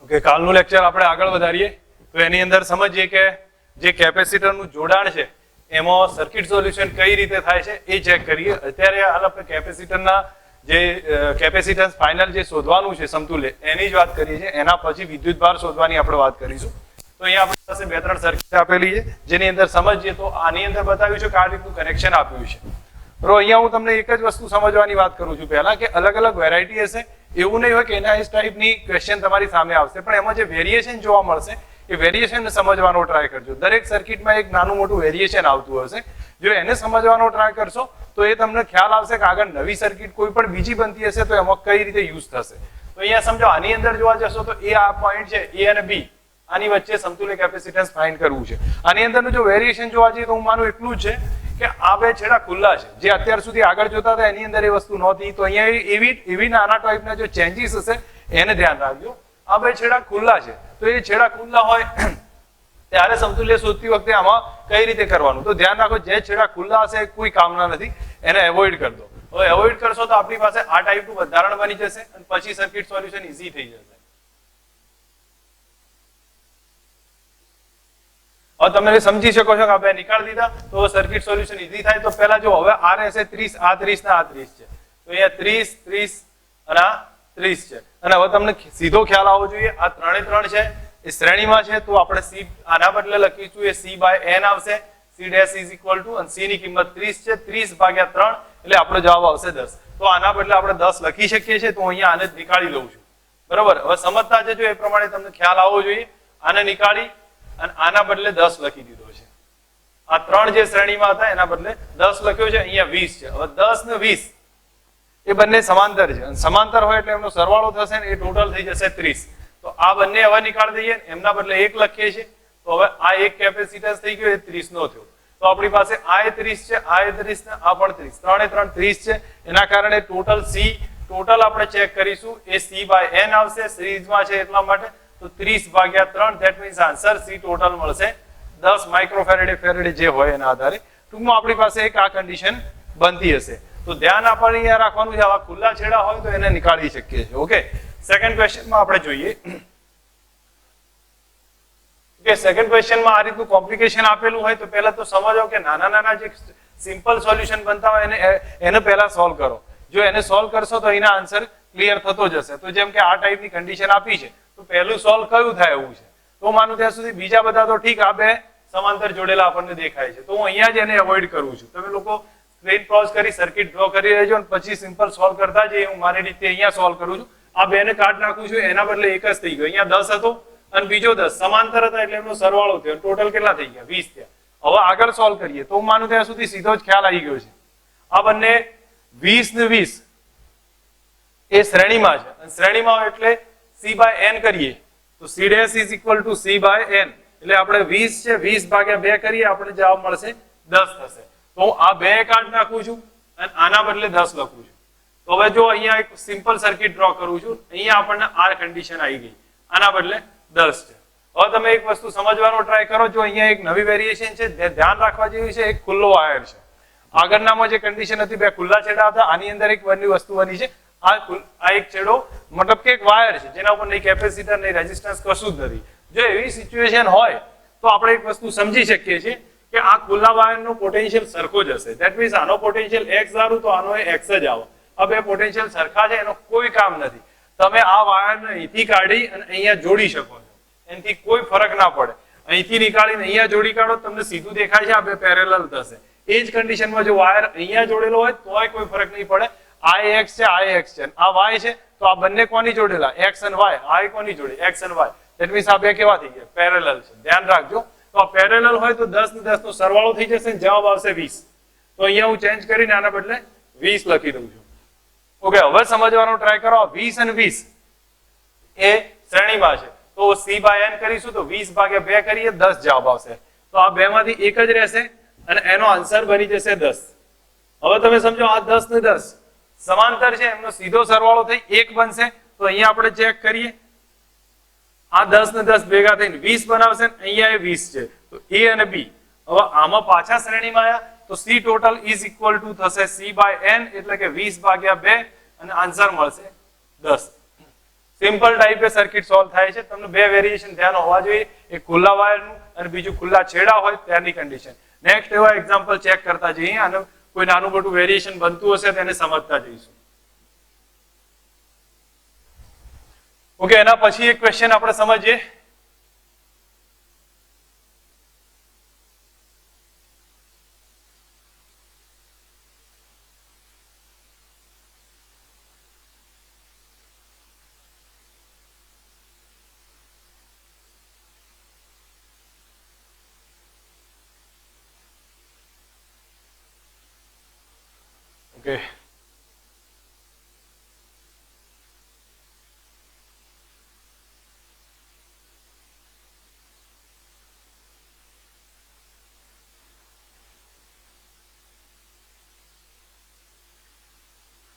Okay, કાલનું lecture આપણે આગળ વધારીએ તો એની અંદર સમજીએ કે જે કેપેસિટરનું જોડાણ છે એમાં સર્કિટ સોલ્યુશન કઈ રીતે થાય છે એ ચેક કરીએ. અત્યારે હાલ આપણે કેપેસિટરના જે કેપેસિટન્સ ફાઇનલ જે શોધવાનું છે સમતુલ્ય એની જ વાત કરીએ છીએ. એના પછી વિદ્યુત ભાર શોધવાની આપણે વાત કરીશું. તો અહીંયા આપણી પાસે બે ત્રણ સર્કિટ આપેલી છે જેની અંદર સમજીએ તો આની અંદર બતાવ્યું છે કે આ રીતનું કનેક્શન આપ્યું છે. તો અહીંયા હું તમને એક જ વસ્તુ સમજવાની વાત કરું છું પહેલા કે અલગ અલગ વેરાયટી હશે. એવું નહીં હોય કે એના ટાઈપની ક્વેશ્ચન તમારી સામે આવશે, પણ એમાં જે વેરિએશન જોવા મળશે એ વેરિએશન સમજવાનો ટ્રાય કરજો. દરેક સર્કિટમાં એક નાનું મોટું વેરિએશન આવતું હશે. જો એને સમજવાનો ટ્રાય કરશો તો એ તમને ખ્યાલ આવશે કે આગળ નવી સર્કિટ કોઈ પણ બીજી બનતી હશે તો એમાં કઈ રીતે યુઝ થશે. તો અહીંયા સમજો આની અંદર જોવા જશો તો એ આ પોઈન્ટ છે એ અને બી, આની વચ્ચે સમતુલ્ય કેપેસિટન્સ ફાઇન્ડ કરવું છે. આની અંદરનું જો વેરિએશન જોવા જઈએ તો હું માનું એટલું જ છે કે આ બે છેડા ખુલ્લા છે. જે અત્યાર સુધી આગળ જોતા હતા એની અંદર એ વસ્તુ નહોતી. તો અહીંયા એવી નાના ટાઈપના જો ચેન્જીસ હશે એને ધ્યાન રાખજો. આ બે છેડા ખુલ્લા છે તો એ છેડા ખુલ્લા હોય ત્યારે સમતુલ્ય શોધતી વખતે આમાં કઈ રીતે કરવાનું તો ધ્યાન રાખો. જે છેડા ખુલ્લા હશે કોઈ કામના નથી, એને એવોઇડ કરી દો. હવે એવોઇડ કરશો તો આપણી પાસે આ ટાઈપનું બંધારણ બની જશે અને પછી સર્કિટ સોલ્યુશન ઈઝી થઈ જશે. હવે તમે સમજી શકો છો કે આપણે નીકાળી દીધા તો સર્કિટ સોલ્યુશન ઈઝી થાય. તો પહેલા જો હવે આ રહેશે 30, આ 30 ને આ 30 છે. તો અહીંયા 30, 30 અને આ 30 છે. અને હવે તમને સીધો ખ્યાલ આવવો જોઈએ આ 3 3 છે એ શ્રેણીમાં છે તો આપણે c આના બદલે લખીશું એ c by n આવશે. c dash is equal to અને c ની કિંમત 30 છે. 30 ભાગ્યા 3 એટલે આપણો જવાબ આવશે 10. તો આના બદલે આપણે 10 લખી શકીએ છીએ. તો અહીંયા આને નીકાળી લઉં છું. બરોબર, હવે સમજતા જજો એ પ્રમાણે તમને ખ્યાલ આવવો જોઈએ. આને નીકાળી અને આના બદલે 10 લખી દીધો છે. આ 3 જે શ્રેણીમાં હતા એના બદલે 10 લખ્યો છે. અહીંયા 20 છે. હવે 10 ને 20 એ બંને સમાંતર છે અને સમાંતર હોય એટલે એમનો સરવાળો થશે ને એ ટોટલ થઈ જશે 30. તો આ બંને હવે નીકાળી દઈએ, એમના બદલે 1 લખીએ છીએ. તો હવે આ એક કેપેસિટન્સ થઈ ગયો એ 30 નો થયો. તો આપણી પાસે આ 30 છે, આ 30 ને આ પણ 30, ત્રણે ત્રણ 30 છે. એના કારણે ટોટલ c ટોટલ આપણે ચેક કરીશું એ c by n આવશે. સિરીઝમાં છે એટલા માટે તો 30 ભાગ્યા 3 that means answer c total મળશે 10 માઇક્રોફેરેડે ફેરેડે જે હોય એના આધારે. ટૂંકમાં આપણી પાસે એક આ કન્ડિશન બનતી હશે. તો ધ્યાન આપણે અહીંયા રાખવાનું છે આવા ખુલ્લા છેડા હોય તો એને નીકાળી શકીએ છીએ. ઓકે, સેકન્ડ ક્વેશ્ચનમાં આપણે જોઈએ કે સેકન્ડ ક્વેશ્ચનમાં આ રીતનું કોમ્પ્લિકેશન આપેલું હોય તો પહેલા તો સમજો કે નાના નાના જે સિમ્પલ સોલ્યુશન બનતા હોય એને પહેલા સોલ્વ કરો. જો એને સોલ્વ કરશો તો એના આન્સર ક્લિયર થતો જશે. તો જેમ કે આ ટાઈપની કન્ડિશન આપી છે તો પહેલું સોલ્વ કયું થાય એવું છે તો માનું ત્યાં સુધી બીજા બધા તો ઠીક આ બે સમાંતર જોડેલા આપણને દેખાય છે તો હું અહીંયા જ એને એવોઇડ કરું છું. તમે લોકો સ્ક્રીન પોઝ કરી સર્કિટ ડ્રો કરી રહેજો અને પછી સિમ્પલ સોલ્વ કરતા જઈએ. હું મારી રીતે અહીંયા સોલ્વ કરું છું. આ બેને કાઢ નાખું છું એના બદલે એક જ થઈ ગયો. અહીંયા 10 હતો અને બીજો 10 સમાંતર હતા એટલે એમનો સરવાળો થયો. ટોટલ કેટલા થઈ ગયા? 20 થયા. હવે આગળ સોલ્વ કરીએ તો હું માનું ત્યાં સુધી સીધો જ ખ્યાલ આવી ગયો છે. આ બંને 20 ને 20 એ શ્રેણીમાં છે અને શ્રેણીમાં એટલે c by n કરીએ તો c dash is equal to c by n એટલે આપણે 20 છે 20 ભાગ્યા 2 કરીએ આપણે જવાબ મળશે 10 થશે. તો હું આ 2 કાઢ નાખું છું અને આના બદલે 10 લખું છું. તો હવે જો અહીંયા એક સિમ્પલ સર્કિટ ડ્રો કરું છું. અહીંયા આપણને આ કન્ડિશન આવી ગઈ, આના બદલે 10 છે. હવે તમે એક વસ્તુ સમજવાનો ટ્રાય કરો. જો અહીંયા એક નવી વેરિએશન છે ધ્યાન રાખવા જેવી છે. એક ખુલ્લો વાયર છે. આગળનામાં જે કન્ડિશન હતી બે ખુલ્લા છેડા હતા. આની અંદર એક વસ્તુ બની છે આ એક છેડો મતલબ કે એક વાયર છે જેના ઉપર નહીં કેપેસિટર નહીં રેઝિસ્ટન્સ કશું જ નથી. જો એવી સિચ્યુએશન હોય તો આપણે એક વસ્તુ સમજી શકીએ છીએ કે આ ખુલ્લા વાયરનો પોટેન્શિયલ સરખો જ હશે. ધેટ મીન્સ આનો પોટેન્શિયલ x ધારું તો આનો x જ આવે. આ બે પોટેન્શિયલ સરખા છે એનો કોઈ કામ નથી. તમે આ વાયરને અહીંથી કાઢી અને અહીંયા જોડી શકો છો, એનાથી કોઈ ફરક ના પડે. અહીંથી નીકાળીને અહીંયા જોડી કાઢો તમને સીધું દેખાય છે આ બે પેરેલલ થશે. એ જ કન્ડિશનમાં જો વાયર અહીંયા જોડેલો હોય તોય કોઈ ફરક નહીં પડે. આ x છે આ x છે આ y છે તો આ બંને કોની જોડેલા? x અને y. આ કોની જોડે? x અને y. ધેટ મીન્સ આ બે કેવા થઈ ગયા? પેરેલલ છે. ધ્યાન રાખજો. તો આ પેરેલલ હોય તો 10 ને 10 નો સરવાળો થઈ જશે જવાબ આવશે 20. તો અહીંયા હું ચેન્જ કરીને આના બદલે 20 લખી દઉં છું. ઓકે, હવે સમજવાનો ટ્રાય કરો. 20 અને 20 એ શ્રેણીમાં છે તો c by n કરીશું તો 20 ભાગ્યા 2 કરીએ 10 જવાબ આવશે. તો આ બે માંથી એક જ રહેશે અને એનો આન્સર બની જશે 10. હવે તમે સમજો આ 10 ને 10 સમાંતર છે એમનો સીધો સરવાળો થઈ 1 બનશે. તો અહીંયા આપણે ચેક કરીએ આ 10 ને 10 ભેગા થઈને 20 બનાવશે. અહીંયા એ 20 છે તો a અને b. હવે આમાં પાછા શ્રેણીમાં આવ્યા તો c total is equal to થશે c by n એટલે કે 20 ભાગ્યા 2 અને આન્સર મળશે 10. સિમ્પલ ટાઈપે સર્કિટ સોલ્વ થાય છે. તમને બે વેરિએશન ધ્યાન હોવા જોઈએ, એક ખુલ્લા વાયરનું અને બીજું ખુલ્લા છેડા હોય ત્યારની કન્ડિશન. નેક્સ્ટ એવા એક્ઝામ્પલ ચેક કરતા જઈએ અને કોઈ નાનું મોટું વેરિએશન બનતું હશે તેને સમજતા જઈશું. ઓકે, એના પછી એક ક્વેશ્ચન આપણે સમજીએ. ઓકે,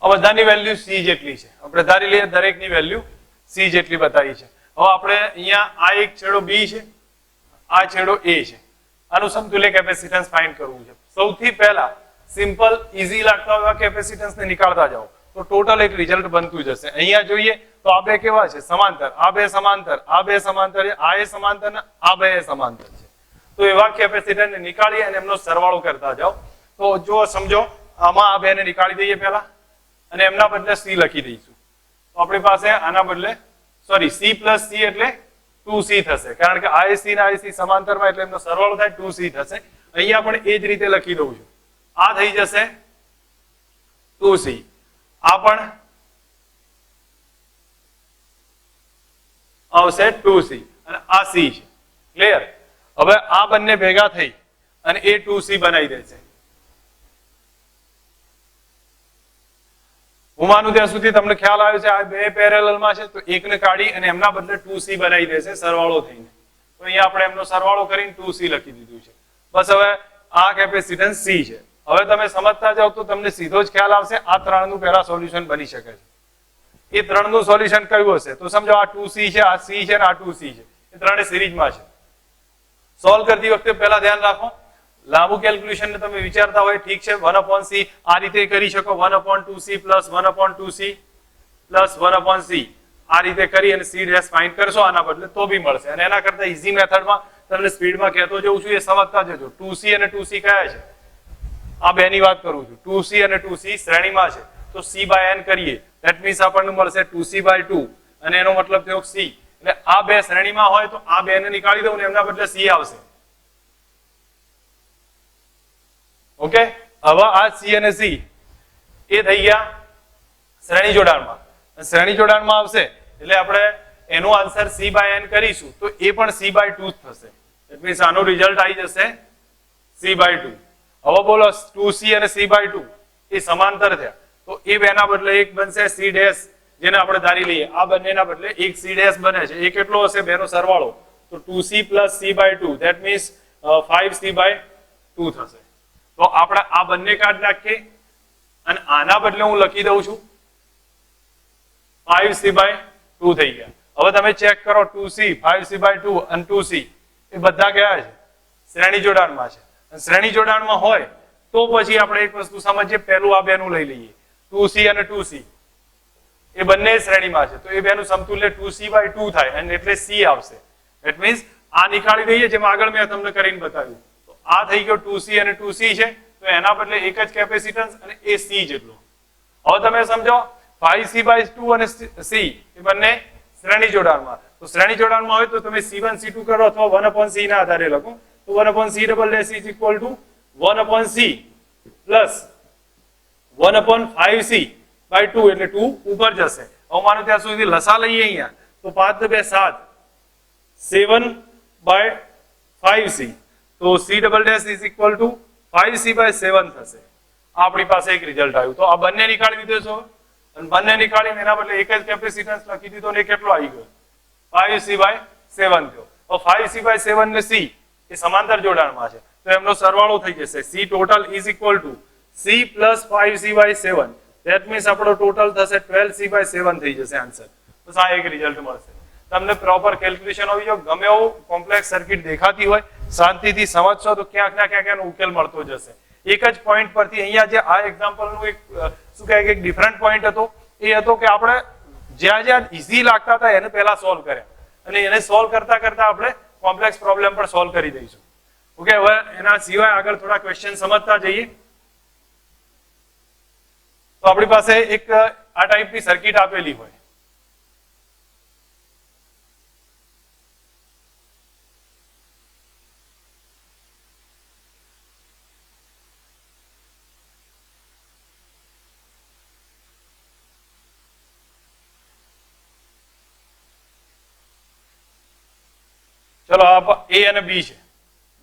આ બધાની વેલ્યુ સી જેટલી છે. આપણે ધારી લઈએ દરેકની વેલ્યુ સી જેટલી બતાવી છે. હવે આપણે અહીંયા આ એક છેડો બી છે, આ છેડો એ છે. આનું સમતુલ્ય કેપેસિટન્સ ફાઇન્ડ કરવું છે. સૌથી પહેલા સિમ્પલ ઈઝી લાગતા હોય કેપેસિટન્સ ને નીકાળતા જાઓ તો ટોટલ એક રિઝલ્ટ બનતું જશે. અહીંયા જોઈએ તો આ બે કેવા છે? સમાંતર. આ બે સમાંતર, આ બે સમાંતર, આ એ સમાંતર ને આ બે સમાંતર છે. તો એવા કેપેસિટર ને નીકાળી અને એમનો સરવાળો કરતા જાઓ. તો જો સમજો આમાં આ બે ને નીકાળી દઈએ પહેલા અને એમના બદલે સી લખી દઈશું. તો આપણી પાસે આના બદલે સોરી સી પ્લસ સી એટલે 2c થશે, કારણ કે આઈસી ને આઈસી સમાંતરમાં એટલે એમનો સરવાળો થાય 2c થશે. અહીંયા પણ એ જ રીતે લખી દઉં છું. આ થઈ જશે 2c, આ પણ આવશે 2c અને આ c છે. ક્લિયર? હવે આ બંને ભેગા થઈ અને એ 2c બનાવી દેશે. હું માનું ત્યાં સુધી તમને ખ્યાલ આવ્યો છે. આ બે પેરેલલમાં છે તો એકને કાઢી અને એમના બદલે 2c બનાવી દેશે સરવાળો થઈને. તો અહીંયા આપણે એમનો સરવાળો કરીને 2c લખી દીધું છે. બસ હવે આ કેપેસિટન્સ c છે. હવે તમે સમજતા જાઓ તો તમને સીધો જ ખ્યાલ આવશે આ ત્રણનું પહેલા સોલ્યુશન બની શકે છે. એ ત્રણનું સોલ્યુશન કયું હશે? તો સમજો આ 2c છે, આ c છે અને આ 2c છે. એ ત્રણે સિરીઝમાં છે. સોલ્વ કરતી વખતે પહેલા ધ્યાન રાખો, લાંબુ કેલ્ક્યુલેશન ને તમે વિચારતા હોય ઠીક છે, 1/c આ રીતે કરી શકો, 1/2c plus 1/2c plus 1/c આ રીતે કરી અને c ડેશ ફાઇન્ડ કરશો આના બદલે તો બી મળશે. અને એના કરતા ઈઝી મેથડમાં તમને સ્પીડમાં કહેતો જઉં છું, એ સમજતા જજો. 2c અને 2c કયા છે? આ બેની વાત કરું છું. 2c અને 2c શ્રેણીમાં છે તો c/n કરીએ, ધેટ મીન્સ આપણને મળશે 2c/2 અને એનો મતલબ થયો c. એટલે આ બે શ્રેણીમાં હોય તો આ બે ને નીકાળી દઉં ને એમના બદલે c આવશે. ઓકે, હવે આ c અને c એ થઈ ગયા શ્રેણી જોડાણમાં. શ્રેણી જોડાણમાં આવશે એટલે આપણે એનો આન્સર c/n કરીશું તો એ પણ c/2 થશે. ધેટ મીન્સ આનો રિઝલ્ટ આવી જશે c/2. હવે બોલો 2c અને c/2 એ સમાંતર થયા તો એ બેના બદલે એક બનશે c ડેશ, જેને આપણે ધારી લઈએ આ બંનેના બદલે એક c ડેશ બને છે. એ કેટલો હશે? બેનો સરવાળો. તો 2c plus c/2 that means 5c/2 થશે. તો આપણે આ બંને કાઢ નાખીએ અને આના બદલે હું લખી દઉં છું 5c/2 થઈ ગયા. હવે તમે ચેક કરો 2c, 5c/2 અને 2c એ બધા કયા છે? શ્રેણી જોડાણમાં છે. શ્રેણી જોડાણમાં હોય તો પછી આપણે એક વસ્તુ સમજીએ. પહેલું આ બેનું લઈ લઈએ, 2c અને 2c એ બંને શ્રેણીમાં છે તો એ બેનું સમતુલ્ય 2c/2 થાય અને એટલે c આવશે. ધેટ મીન્સ આ નીકાળી દઈએ જેમ આગળ મેં તમને કરીને બતાવ્યું. તો આ થઈ ગયો 2c અને 2c છે તો એના બદલે એક જ કેપેસિટન્સ અને એ c જેટલો. હવે તમે સમજો 5c/2 અને c એ બંને શ્રેણી જોડાણમાં. તો શ્રેણી જોડાણમાં હોય તો તમે c1 c2 કરો અથવા 1/c ના આધારે લખો. તો 1/c double dash is equal to 1/c plus 1/5c/2 એટલે 2 ઉપર જશે. હવે માનો ત્યાં સુધી લસા લઈએ અહીંયા તો 5 2 7 7/5c તો c double dash is equal to 5c/7 થશે. આપણી પાસે એક રિઝલ્ટ આવ્યું. તો આ બંને નીકાળી દીધો છો અને બંને નીકાળીને એના બદલે એક જ કેપેસિટન્સ લખી દીધો ને કેટલો આવી ગયો? 5c/7 થયો. તો 5c/7 ને c એ સમાંતર જોડાણમાં છે તો એમનો સરવાળો થઈ જશે c total is equal to c plus 5c/7. That means આપણો ટોટલ થશે 12c/7 થઈ જશે આન્સર. તો આ એક રિઝલ્ટ મળશે. તમને પ્રોપર કેલ્ક્યુલેશન હોવી જોઈએ. ગમે એવું કોમ્પ્લેક્સ સર્કિટ દેખાતી હોય શાંતિથી સમજશો તો ક્યાંક ના ક્યાંક એનો ઉકેલ મળતો જશે. એક જ પોઈન્ટ પરથી અહીંયા જે આ એક્ઝામ્પલનું એક શું કહે કે ડિફરન્ટ પોઈન્ટ હતો એ હતો કે આપણે જ્યાં જ્યાં ઈઝી લાગતા હતા એને પહેલા સોલ્વ કર્યા, અને એને સોલ્વ કરતા કરતા આપણે કોમ્પ્લેક્સ પ્રોબ્લેમ પણ સોલ્વ કરી દઈશું. ઓકે, હવે એના સિવાય આગળ થોડા ક્વેશ્ચન સમજતા જઈએ. તો આપણી પાસે એક આ ટાઈપની સર્કિટ આપેલી હોય, ચલો આ એ અને બી છે,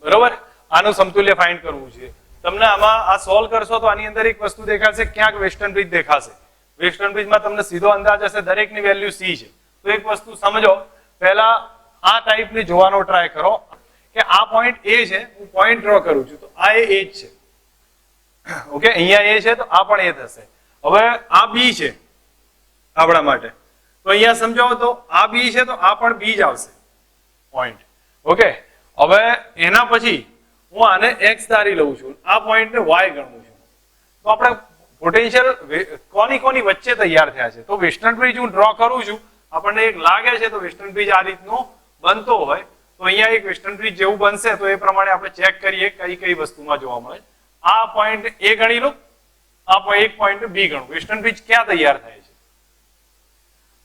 બરોબર. આનું સમતુલ્ય ફાઇન્ડ કરવું છે. તમને આમાં આ સોલ્વ કરશો તો આની અંદર એક વસ્તુ દેખાશે, ક્યાંક વેસ્ટર્ન બ્રિજ દેખાશે. વેસ્ટર્ન બ્રિજમાં તમને સીધો અંદાજ હશે દરેકની વેલ્યુ સી છે. તો એક વસ્તુ સમજો, પહેલા આ ટાઈપની જોવાનો ટ્રાય કરો કે આ પોઈન્ટ એ છે, હું પોઈન્ટ ડ્રો કરું છું, તો આ એ જ છે. ઓકે, અહીંયા એ છે તો આ પણ એ થશે. હવે આ બી છે આપણા માટે, તો અહીંયા સમજાવો તો આ બી છે તો આ પણ બી જ આવશે પોઈન્ટ. ઓકે, હવે એના પછી હું આને x ધારી લઉં છું, આ પોઈન્ટને y ગણું છું. તો આપણે પોટેન્શિયલ કોની વચ્ચે તૈયાર થયા છે. તો વેસ્ટર્ન બ્રિજ હું ડ્રો કરું છું, આપણને એક લાગે છે તો વેસ્ટર્ન બ્રિજ આ રીતનો બનતો હોય, તો અહીંયા એક વેસ્ટર્ન બ્રિજ જેવું બનશે. તો એ પ્રમાણે આપણે ચેક કરીએ કઈ કઈ વસ્તુમાં જોવા મળે. આ પોઈન્ટ એ ગણી લો, આ એક પોઈન્ટ બી ગણું. વેસ્ટર્ન બ્રિજ ક્યાં તૈયાર થાય છે?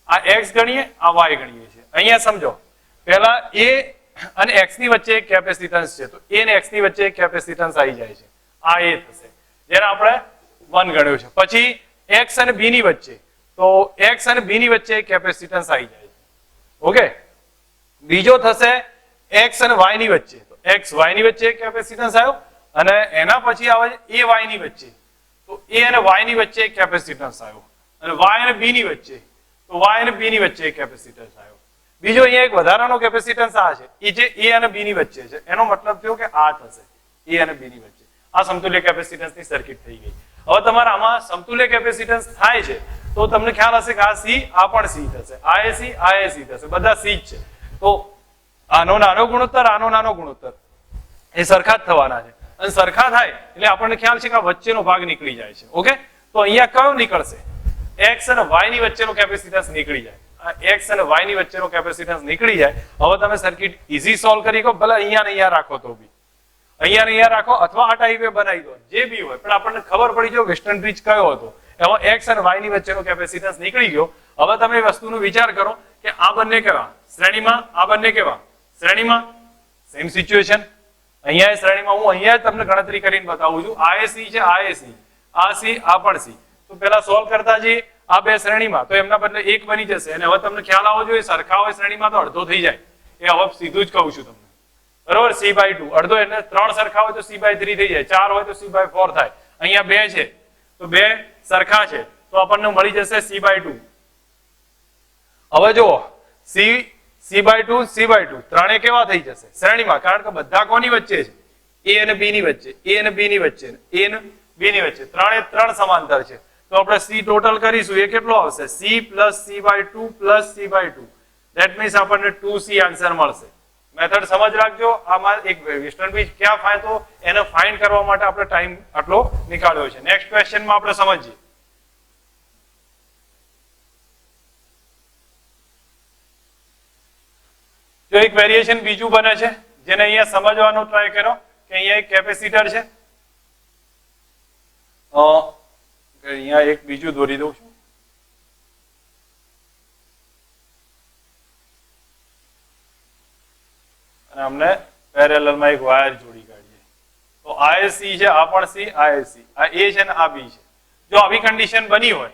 આ x ગણીએ, આ y ગણીએ છે. અહીંયા સમજો, પહેલા એ અને x ની વચ્ચે એક કેપેસિટન્સ છે, તો a અને x ની વચ્ચે એક કેપેસિટન્સ આવી જાય છે, આ એ થશે, જેને આપણે 1 ગણ્યો છે. પછી x અને b ની વચ્ચે, તો x અને b ની વચ્ચે એક કેપેસિટન્સ આવી જાય છે. ઓકે, બીજો થશે x અને y ની વચ્ચે, તો x y ની વચ્ચે એક કેપેસિટન્સ આવ્યો, અને એના પછી આવે a y ની વચ્ચે, તો a અને y ની વચ્ચે એક કેપેસિટન્સ આવ્યો, અને y અને b ની વચ્ચે, તો y અને b ની વચ્ચે એક કેપેસિટન્સ આવ્યો. બીજો અહીંયા એક વધારાનો કેપેસિટન્સ આ છે, એ જે a અને b ની વચ્ચે છે, એનો મતલબ થયો કે આ થશે a અને b ની વચ્ચે. આ સમતુલ્ય કેપેસિટન્સની સર્કિટ થઈ ગઈ. હવે તમારા આમાં સમતુલ્ય કેપેસિટન્સ થાય છે તો તમને ખ્યાલ હશે કે આ c, આ પણ c થશે, આ એ c થશે, બધા c જ છે. તો આનો નાનો ગુણોત્તર, આનો નાનો ગુણોત્તર એ સરખા જ થવાના છે, અને સરખા થાય એટલે આપણને ખ્યાલ છે કે આ વચ્ચેનો ભાગ નીકળી જાય છે. ઓકે, તો અહીંયા કયો નીકળશે? x અને y ની વચ્ચેનો કેપેસિટન્સ નીકળી જાય. x અને y ની વચ્ચેનો કેપેસિટન્સ નીકળી જાય. હવે તમે સર્કિટ ઈઝી સોલ્વ કરી શકો, ભલે અહીંયા ને અહીંયા રાખો તો બી, અહીંયા ને અહીંયા રાખો, અથવા આ ટાઈપે બનાવી દો, જે બી હોય, પણ આપણને ખબર પડી ગયો વેસ્ટર્ન બ્રિજ કયો હતો. એમાં x અને y ની વચ્ચેનો કેપેસિટન્સ નીકળી ગયો. હવે તમે એ વસ્તુનો વિચાર કરો કે આ બંને કેવા શ્રેણીમાં, આ બંને કેવા શ્રેણીમાં, સેમ સિચ્યુએશન. અહીંયા એ શ્રેણીમાં, હું અહીંયા તમને ગણતરી કરીને બતાવું છું. આ એ c છે, આ એ c, આ c, આ પણ c. તો પેલા સોલ્વ કરતા જઈએ. આ બે શ્રેણીમાં, તો એમના બદલે એક બની જશે, અને હવે તમને ખ્યાલ આવવો જોઈએ સરખા હોય શ્રેણીમાં તો અડધો થઈ જાય. એ હવે સીધું જ કહું છું તમને, બરોબર. c/2 અડધો, એટલે 3 સરખા હોય તો c/3 થઈ જાય, 4 હોય તો c/4 થાય. અહીંયા 2 છે તો 2 સરખા છે, તો આપણને મળી જશે c/2. હવે જુઓ, c/2 ત્રણે કેવા થઈ જશે શ્રેણીમાં, કારણ કે બધા કોની વચ્ચે છે? a અને b ની વચ્ચે, a અને b ની વચ્ચે, a અને b ની વચ્ચે, ત્રણે ત્રણ સમાંતર છે. તો આપણે c ટોટલ કરીશું, એ કેટલો આવશે? c plus c/2 plus c/2. That means આપણને 2c આન્સર મળશે. મેથડ સમજ રાખજો. આમાં એક વેસ્ટર્ન બ્રિજ ક્યાં ફાય, તો એને ફાઇન્ડ કરવા માટે આપણે ટાઈમ આટલો નીકાળ્યો છે. નેક્સ્ટ ક્વેશ્ચનમાં આપણે સમજીએ. જો એક વેરિએશન બીજું બને છે, જેને અહીંયા સમજવાનો ટ્રાય કરો કે અહીંયા એક કેપેસિટર છે, અહીંયા એક બીજું દોરી દઉં છું. અને અમને પેરેલલમાં એક વાયર જોડી કાઢીએ. તો આ એ c છે, આ પણ c, આ એ c, આ a છે ને આ b છે. જો આવી કન્ડિશન બની હોય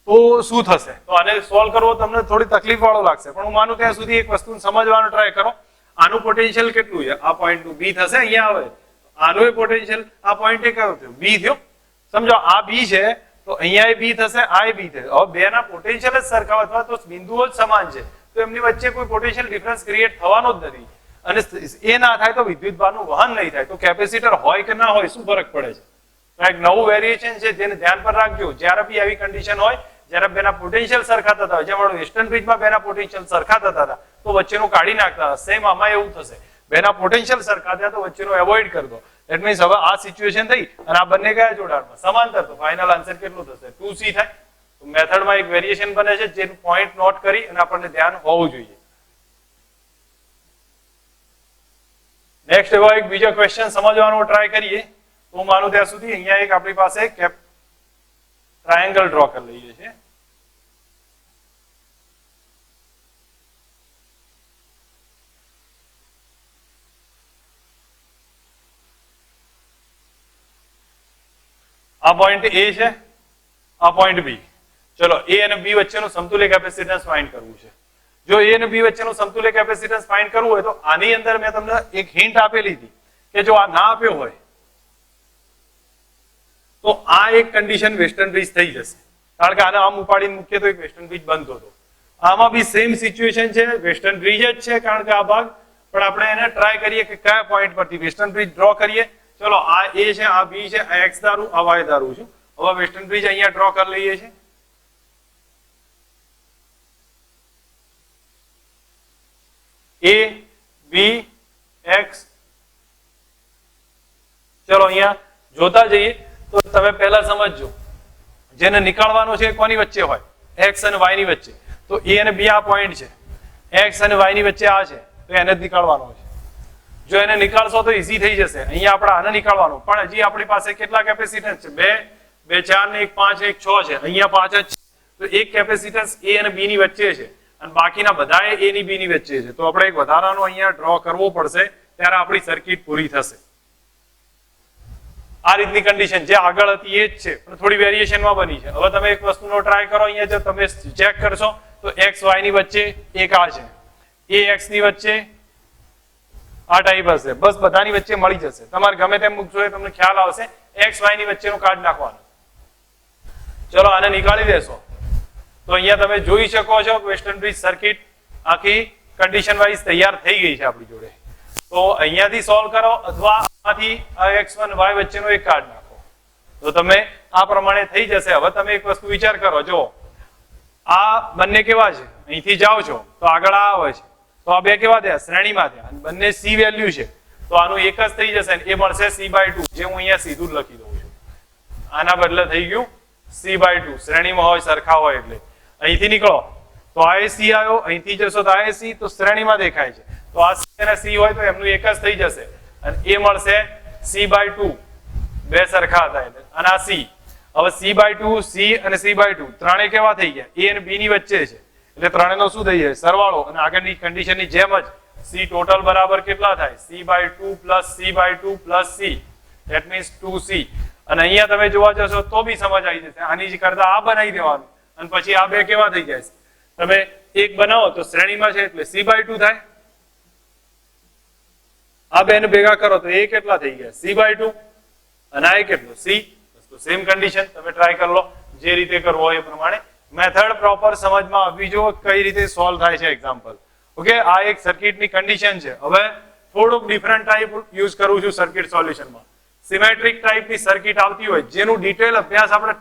તો શું થશે? તો આને સોલ્વ કરવો તમને થોડી તકલીફ વાળો લાગશે, પણ હું માનું ત્યાં સુધી એક વસ્તુ સમજવાનો ટ્રાય કરો. આનું પોટેન્શિયલ કેટલું છે? આ પોઈન્ટ નું b થશે. અહીંયા આવે આનું પોટેન્શિયલ, આ પોઈન્ટ એ કયો થયો? b થયો. સમજો આ b છે તો અહીંયા b થશે, આ b થશે. હવે બે ના પોટેન્શિયલ જ સરખા અથવા તો બિંદુઓ જ સમાન છે, તો એમની વચ્ચે કોઈ પોટેન્શિયલ ડિફરન્સ ક્રિએટ થવાનો જ નથી. અને એ ના થાય તો વિદ્યુતભારનું વહન નહીં થાય. તો કેપેસિટર હોય કે ના હોય શું ફરક પડે છે? એક નવું વેરિએશન છે, જેને ધ્યાન પર રાખજો. જ્યારે બી આવી કન્ડિશન હોય, જ્યારે બેના પોટેન્શિયલ સરખા થતા હોય, જેમ વેસ્ટર્ન બ્રિજમાં બેના પોટેન્શિયલ સરખા થતા હતા તો વચ્ચેનું કાઢી નાખતા, સેમ આમાં એવું થશે. બેના પોટેન્શિયલ સરખા થયા તો વચ્ચેનો એવોઇડ કરી દો. ધેટ મીન્સ હવે આ સિચ્યુએશન થઈ અને આ બંને કયા જોડાણમાં? સમાંતર. તો ફાઇનલ આન્સર કેટલો થશે? 2c થાય. તો મેથડમાં એક વેરિએશન બને છે, જે પોઈન્ટ નોટ કરી અને આપણને ધ્યાન હોવું જોઈએ. નેક્સ્ટ એવો એક બીજો ક્વેશ્ચન સમજવાનો ટ્રાય કરીએ. તો હું માનું ત્યાં સુધી અહીંયા એક આપણી પાસે ટ્રાયેંગલ ડ્રો કરી લઈએ છીએ. આ પોઈન્ટ એ છે, આ પોઈન્ટ બી. ચલો એ અને બી વચ્ચેનું સમતુલ્ય કેપેસિટન્સ ફાઇન્ડ કરવું છે. જો એ અને બી વચ્ચેનું સમતુલ્ય કેપેસિટન્સ ફાઇન્ડ કરવું હોય તો આની અંદર મેં તમને એક હિન્ટ આપેલી હતી કે જો આ ના આપ્યો હોય તો આ એક કન્ડિશન વેસ્ટર્ન બ્રિજ થઈ જશે, કારણ કે આને આમ ઉપાડીને મૂકીએ તો એક વેસ્ટર્ન બ્રિજ બનતો હતો. આમાં બી સેમ સિચ્યુએશન છે, વેસ્ટર્ન બ્રિજ જ છે, કારણ કે આ ભાગ પણ આપણે એને ટ્રાય કરીએ કે કયા પોઈન્ટ પરથી વેસ્ટર્ન બ્રિજ ડ્રો કરીએ. ચલો આ એ છે, આ બી છે, આ એક્સ ધારું, આ વાય ધારું છું. હવે વેસ્ટર્ન બ્રિજ અહીંયા ડ્રો કરી લઈએ છીએ. એ બી એક્સ. ચલો અહીંયા જોતા જઈએ તો તમે પહેલા સમજજો, જેને નીકાળવાનો છે કોની વચ્ચે હોય, એક્સ અને વાય ની વચ્ચે. તો એ અને બી આ પોઈન્ટ છે, એક્સ અને વાય ની વચ્ચે આ છે, તો એને જ નીકાળવાનો છે. જો એને નીકાળશો તો ઈઝી થઈ જશે. અહીંયા આપણે આને નીકાળવાનો, પણ હજી આપણી પાસે કેટલા કેપેસિટન્સ છે? બે 4 ને 1 5 1 6 છે. અહીંયા 5 જ છે, તો એક કેપેસિટન્સ એ અને બી ની વચ્ચે છે અને બાકીના બધા એ ની બી ની વચ્ચે છે. તો આપણે એક વધારાનો અહીંયા ડ્રો કરવો પડશે, ત્યારે આપણી સર્કિટ પૂરી થશે. આ રીતની કન્ડિશન જે આગળ હતી એ જ છે, પણ થોડી વેરિએશનમાં બની છે. હવે તમે એક વસ્તુનો ટ્રાય કરો. અહીંયા જો તમે ચેક કરશો તો એક્સ વાય ની વચ્ચે એક આ છે, એ એક્સ ની વચ્ચે આ ટાઈપ હશે. બસ બધાની વચ્ચે મળી જશે. તમારે ગમે તેમ મૂકશો એ તમને ખ્યાલ આવશે. એક્સ વાય ની વચ્ચેનું કાર્ડ નાખવાનું. ચલો આને નીકાળી દેશો તો અહીંયા તમે જોઈ શકો છો વેસ્ટર્ન બ્રિજ સર્કિટ આખી કન્ડિશન વાઇઝ તૈયાર થઈ ગઈ છે આપણી જોડે. તો અહીંયાથી સોલ્વ કરો અથવા આમાંથી x1 y વચ્ચેનો એક કાર્ડ નાખો તો તમે આ પ્રમાણે થઈ જશે. હવે તમે એક વસ્તુ વિચાર કરો, જો આ બંને કેવા છે, અહીંથી જાઓ છો તો આગળ આ આવે છે, તો આ બે કેવા થયા? શ્રેણીમાં થયા. બંને c વેલ્યુ છે, તો આનું એક જ થઈ જશે ને એ મળશે c/2, જે હું અહીંયા સીધું જ લખી દઉં છું. આના બદલે થઈ ગયું c/2. શ્રેણીમાં હોય, સરખા હોય એટલે. અહીંથી નીકળો તો આ c આવ્યો, અહીંથી જશો તો આ c, તો શ્રેણીમાં દેખાય છે. તો આ c અને c હોય તો એમનું એક જ થઈ જશે અને એ મળશે c/2. બે સરખા હતા એટલે. અને આ c. હવે c/2, c અને c/2 ત્રણે કેવા થઈ ગયા? a અને b ની વચ્ચે છે, એટલે ત્રણેયનો શું થઈ જાય? સરવાળો. અને આગળની કન્ડિશનની જેમ જ c ટોટલ બરાબર કેટલા થાય? c/2 plus c/2 plus c, that means 2c. અને અહીંયા તમે જોવા જશો તો બી સમજ આવી જશે. આની જ કરતા આ બનાવી દેવાનું અને પછી આ બે કેવા થઈ જાય? તમે એક બનાવો તો શ્રેણીમાં છે એટલે c/2 થાય. આ બે ને ભેગા કરો તો એ કેટલા થઈ ગયા? c/2. અને આ કેટલો? c. તો સેમ કન્ડિશન તમે ટ્રાય કરી લો, જે રીતે કરવો હોય એ પ્રમાણે. મેથડ પ્રોપર સમજમાં આવવી જો કઈ રીતે સોલ્વ થાય છે એક્ઝામ્પલ. ઓકે, આ એક સર્કિટની કન્ડિશન છે. હવે થોડુંક ડિફરન્ટ ટાઈપ યુઝ કરું છું સર્કિટ સોલ્યુશનમાં. સિમેટ્રિક ટાઈપની સર્કિટ આવતી હોય જેનું ડિટેલ અભ્યાસ આપણે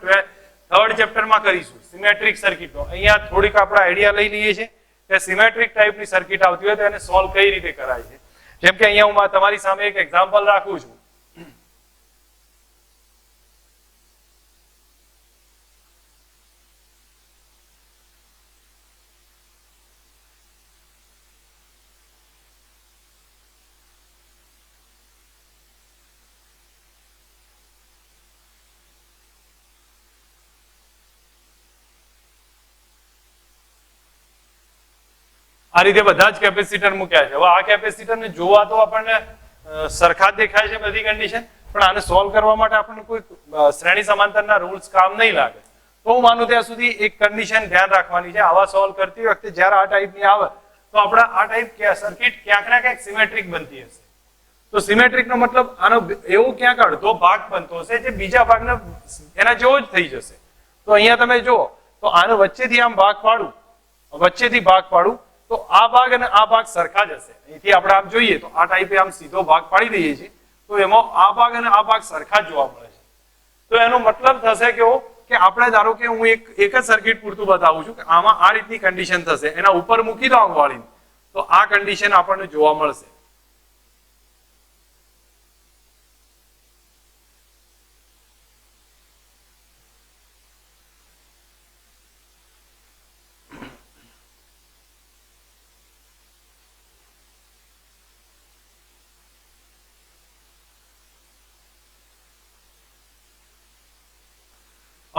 થર્ડ ચેપ્ટરમાં કરીશું, સિમેટ્રિક સર્કિટનો. અહીંયા થોડીક આપણે આઈડિયા લઈ લઈએ છીએ કે સિમેટ્રિક ટાઈપની સર્કિટ આવતી હોય તો એને સોલ્વ કઈ રીતે કરાય છે. જેમ કે અહીંયા હું તમારી સામે એક એક્ઝામ્પલ રાખું છું. આ રીતે બધા જ કેપેસિટર મૂક્યા છે. હવે આ કેપેસિટરને જોવા તો આપણને સરખા જ દેખાય છે બધી કન્ડિશન, પણ આને સોલ્વ કરવા માટે આપણને કોઈ શ્રેણી સમાંતરના રૂલ્સ કામ નહીં લાગે. તો હું માનું ત્યાં સુધી એક કન્ડિશન ધ્યાન રાખવાની છે આવા સોલ્વ કરતી વખતે. જ્યારે આ ટાઈપની આવે તો આપણે આ ટાઈપ સર્કિટ ક્યાંક ના ક્યાંક સિમેટ્રિક બનતી હશે. તો સિમેટ્રિક નો મતલબ આનો એવો ક્યાંક અડધો ભાગ બનતો હશે જે બીજા ભાગને એના જેવો જ થઈ જશે. તો અહીંયા તમે જુઓ તો આને વચ્ચેથી આમ ભાગ પાડું, વચ્ચેથી ભાગ પાડું તો આ ભાગ અને આ ભાગ સરખા જ હશે. અહીંથી આપણે આમ જોઈએ તો આ ટાઈપે આમ સીધો ભાગ પાડી દઈએ છીએ તો એમાં આ ભાગ અને આ ભાગ સરખા જ જોવા મળે છે. તો એનો મતલબ થશે કેવો કે આપણે ધારો કે હું એક જ સર્કિટ પૂરતું બતાવું છું કે આમાં આ રીતની કન્ડિશન થશે, એના ઉપર મૂકી દો આમ વાળીને તો આ કન્ડિશન આપણને જોવા મળશે.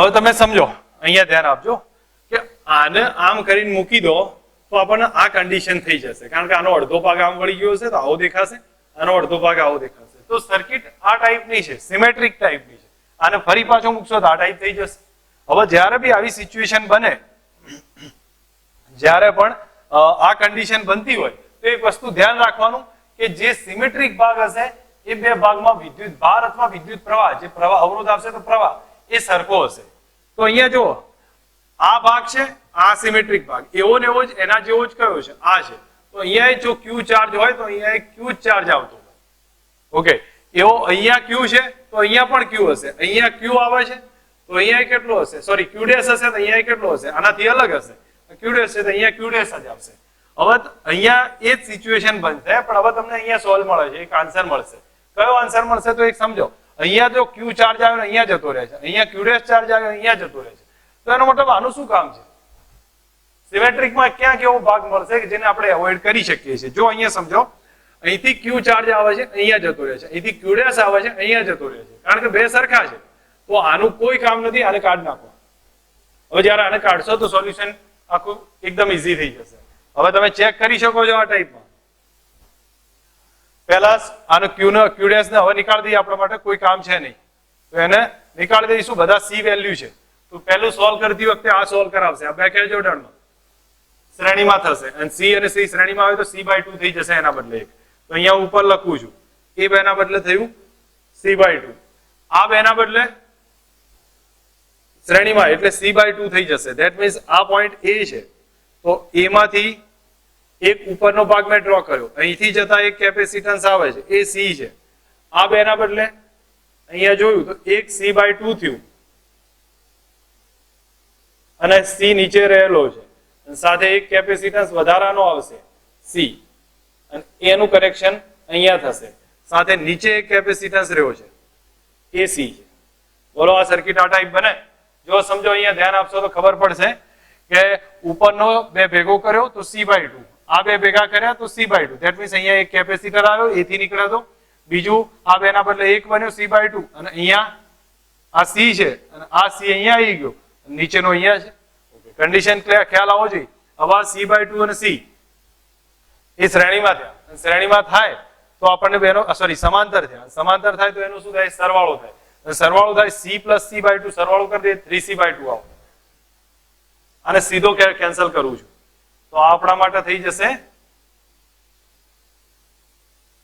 હવે તમે સમજો, અહીંયા ધ્યાન આપજો કે આને આમ કરીને મૂકી દો તો આપણને આ કન્ડિશન થઈ જશે, કારણ કે આનો અડધો ભાગ આમ વળી ગયો હશે તો આવો દેખાશે, આનો અડધો ભાગ આવો દેખાશે. તો સર્કિટ આ ટાઈપની છે, સિમેટ્રિક ટાઈપની છે. આને ફરી પાછો મૂકશો તો આ ટાઈપ થઈ જશે. હવે જ્યારે બી આવી સિચ્યુએશન બને, જ્યારે પણ આ કન્ડિશન બનતી હોય તો એક વસ્તુ ધ્યાન રાખવાનું કે જે સિમેટ્રિક ભાગ હશે એ બે ભાગમાં વિદ્યુત ભાર અથવા વિદ્યુત પ્રવાહ, જે પ્રવાહ અવરોધ આવશે તો પ્રવાહ એ સરખો હશે. તો અહીંયા જુઓ, આ ભાગ છે, આ સિમેટ્રિક ભાગ એવો ને એવો જ એના જેવો જ કયો છે, આ છે. તો અહીંયા જો ક્યુ ચાર્જ હોય તો અહીંયા ક્યુ ચાર્જ આવતો હોય. ઓકે, એવો અહીંયા ક્યુ છે તો અહીંયા પણ ક્યુ હશે. અહીંયા ક્યુ આવે છે તો અહીંયા કેટલો હશે, સોરી ક્યુ ડેશ હશે તો અહીંયા કેટલો હશે, આનાથી અલગ હશે. ક્યુ ડેશ છે તો અહીંયા ક્યુ ડેશ જ આવશે. હવે અહીંયા એ જ સિચ્યુએશન બનશે, પણ હવે તમને અહીંયા સોલ્વ મળે છે, એક આન્સર મળશે. કયો આન્સર મળશે તો એક સમજો, અહીંયા જો ક્યુ ચાર્જ આવ્યો અહીંયા જતો રહે છે, અહીંયા ક્યુ ડેશ ચાર્જ આવ્યો અહીંયા જતો રહે છે. તો એનો મતલબ આનું શું કામ છે? સિમેટ્રિકમાં ક્યાંક એવો ભાગ મળશે કે જેને આપણે એવોઇડ કરી શકીએ છીએ. જો અહીંયા સમજો, અહીંથી ક્યુ ચાર્જ આવે છે અહીંયા જતો રહે છે, અહીંથી ક્યુ ડેશ આવે છે અહીંયા જતો રહે છે, કારણ કે બે સરખા છે. તો આનું કોઈ કામ નથી, આને કાઢ નાખો. હવે જયારે આને કાઢશો તો સોલ્યુશન આખું એકદમ ઈઝી થઈ જશે. હવે તમે ચેક કરી શકો છો આ ટાઈપમાં. પહેલા આનો ક્યુ ડેશ ને હવે નીકાળી દઈએ, આપણા માટે કોઈ કામ છે નહીં તો એને નીકાળી દઈશું. બધા સી વેલ્યુ છે તો પહેલું સોલ્વ કરતી વખતે આ સોલ્વ કરાવશે. આ બે કે જોડાણમાં શ્રેણીમાં થશે અને સી અને સી શ્રેણીમાં આવે તો c/2 થઈ જશે એના બદલે એક. તો અહીંયા ઉપર લખું છું, એ બે ના બદલે થયું c/2, આ બે ના બદલે શ્રેણીમાં એટલે c/2 થઈ જશે. ધેટ મીન્સ આ પોઈન્ટ એ છે તો એ માંથી એક ઉપરનો ભાગ મેં ડ્રો કર્યો, અહીંથી જતા એક કેપેસિટન્સ આવે છે એ સી છે. આ બે ના બદલે અહીંયા જોયું તો એક c/2 થયું અને સી નીચે રહેલો છે, સાથે એક કેપેસિટન્સ વધારાનો આવશે સી અને એનું કરેક્શન અહીંયા થશે. સાથે નીચે એક કેપેસિટન્સ રહ્યો છે એ સી છે. બોલો આ સર્કિટ આ ટાઈપ બને? જો સમજો, અહીંયા ધ્યાન આપશો તો ખબર પડશે કે ઉપરનો બે ભેગો કર્યો તો c/2, આ બે ભેગા કર્યા તો c/2. ધેટ મીન્સ અહીંયા એક કેપેસિટર આવ્યો એથી નીકળ્યો તો બીજું આ બે ના બદલે એક બન્યો c/2 અને અહીંયા આ સી છે અને આ સી અહીંયા આવી ગયો, નીચેનો અહીંયા છે. કન્ડિશન ખ્યાલ આવો જોઈએ. હવે c/2 અને c એ શ્રેણીમાં થયા, શ્રેણીમાં થાય તો આપણને બેનો સોરી સમાંતર થયા, સમાંતર થાય તો એનું શું થાય? સરવાળો થાય. સરવાળો થાય c + c/2, સરવાળો કરી દે 3c/2 આવો અને સીધો કેન્સલ કરું છું તો આપણા માટે થઈ જશે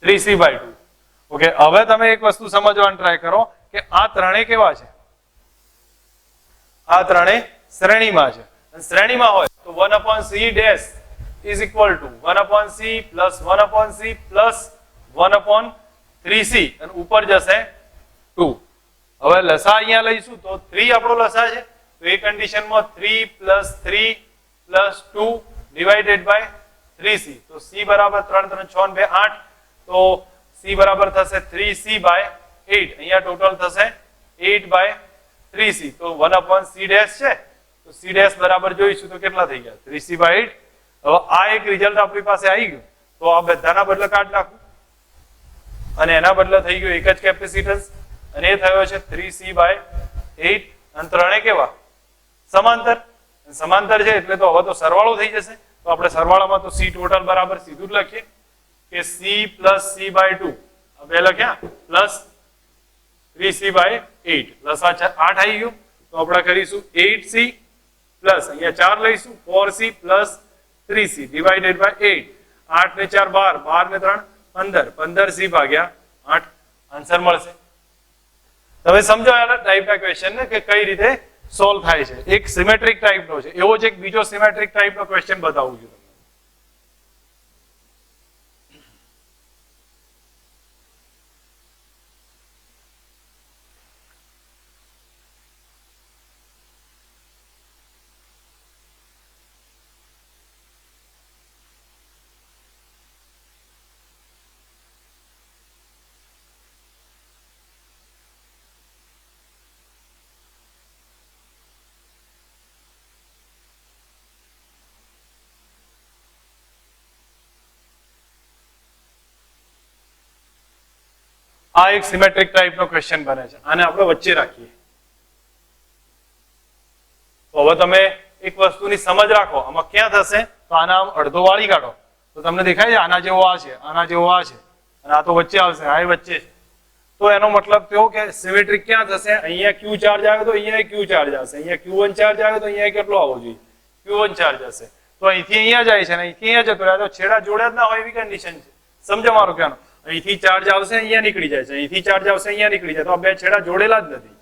3c/2. ઓકે, હવે તમે એક વસ્તુ સમજવાનું ટ્રાય કરો કે આ ત્રણેય કેવા છે? આ ત્રણેય શ્રેણીમાં છે. શ્રેણીમાં હોય તો 1/c dash is equal to 1/c plus 1/c plus 1/3c અને ઉપર જશે 2. હવે લસા અહીંયા લઈશું તો 3 આપણો લસા છે તો એ કન્ડિશનમાં 3 plus 3 plus 2 divided by 3c. તો c બરાબર 3 3 6 2 8 તો c બરાબર થશે 3c/8. અહીંયા ટોટલ થશે 8/3c. તો 1/c ડેશ છે તો c ડેશ બરાબર જોઈશું તો કેટલા થઈ ગયા? 3c/8. હવે આ એક રિઝલ્ટ આપણી પાસે આવી ગયું તો આ બધાના બદલે કાઢ નાખું અને એના બદલે થઈ ગયું એક જ કેપેસિટન્સ અને એ થયો છે 3c/8 અને ત્રણે કેવા? સમાંતર. સમાંતર છે એટલે તો હવે તો સરવાળો થઈ જશે. તો આપણે સરવાળામાં તો c ટોટલ બરાબર સીધું જ લખીએ કે c + c/2 આ બે લખ્યા પ્લસ 3c/8 પ્લસ આ 8 આવી ગયું તો આપણે કરીશું 8c પ્લસ અહીંયા 4 લઈશું 4c plus 3c divided by 8. 8 ને 4 12, 12 ને 3 15, 15c ભાગ્યા 8 આન્સર મળશે. તમે સમજો આના ટાઈપના ક્વેશ્ચન ને કે કઈ રીતે સોલ્વ થાય છે. એક સિમેટ્રિક ટાઈપનો છે, એવો જ એક બીજો સિમેટ્રિક ટાઈપનો ક્વેશ્ચન બતાવું છું. આ એક સિમેટ્રિક ટાઈપનો ક્વેશ્ચન બને છે, આને આપણે વચ્ચે રાખીએ. તો હવે તમે એક વસ્તુની સમજ રાખો, આમાં ક્યાં થશે તો આના આમ અડધો વાળી કાઢો તો તમને દેખાય છે આના જેવો આ છે, આના જેવો આ છે, અને આ તો વચ્ચે આવશે, આ વચ્ચે છે. તો એનો મતલબ થયો કે સિમેટ્રિક ક્યાં થશે? અહીંયા ક્યુ ચાર્જ આવે તો અહીંયા ક્યુ ચાર્જ આવશે, અહીંયા Q1 ચાર્જ આવે તો અહીંયા કેટલો આવવો જોઈએ? Q1 ચાર્જ હશે. તો અહીંથી અહીંયા જાય છે ને અહીંથી અહીંયા જતો રહે, તો છેડા જોડ્યા જ ના હોય એવી કન્ડિશન છે. સમજો મારો કહેવાનો? અહીંથી ચાર્જ આવશે અહીંયા નીકળી જાય છે, અહીંથી ચાર્જ આવશે અહીંયા નીકળી જાય, તો આ બે છેડા જોડેલા જ નથી,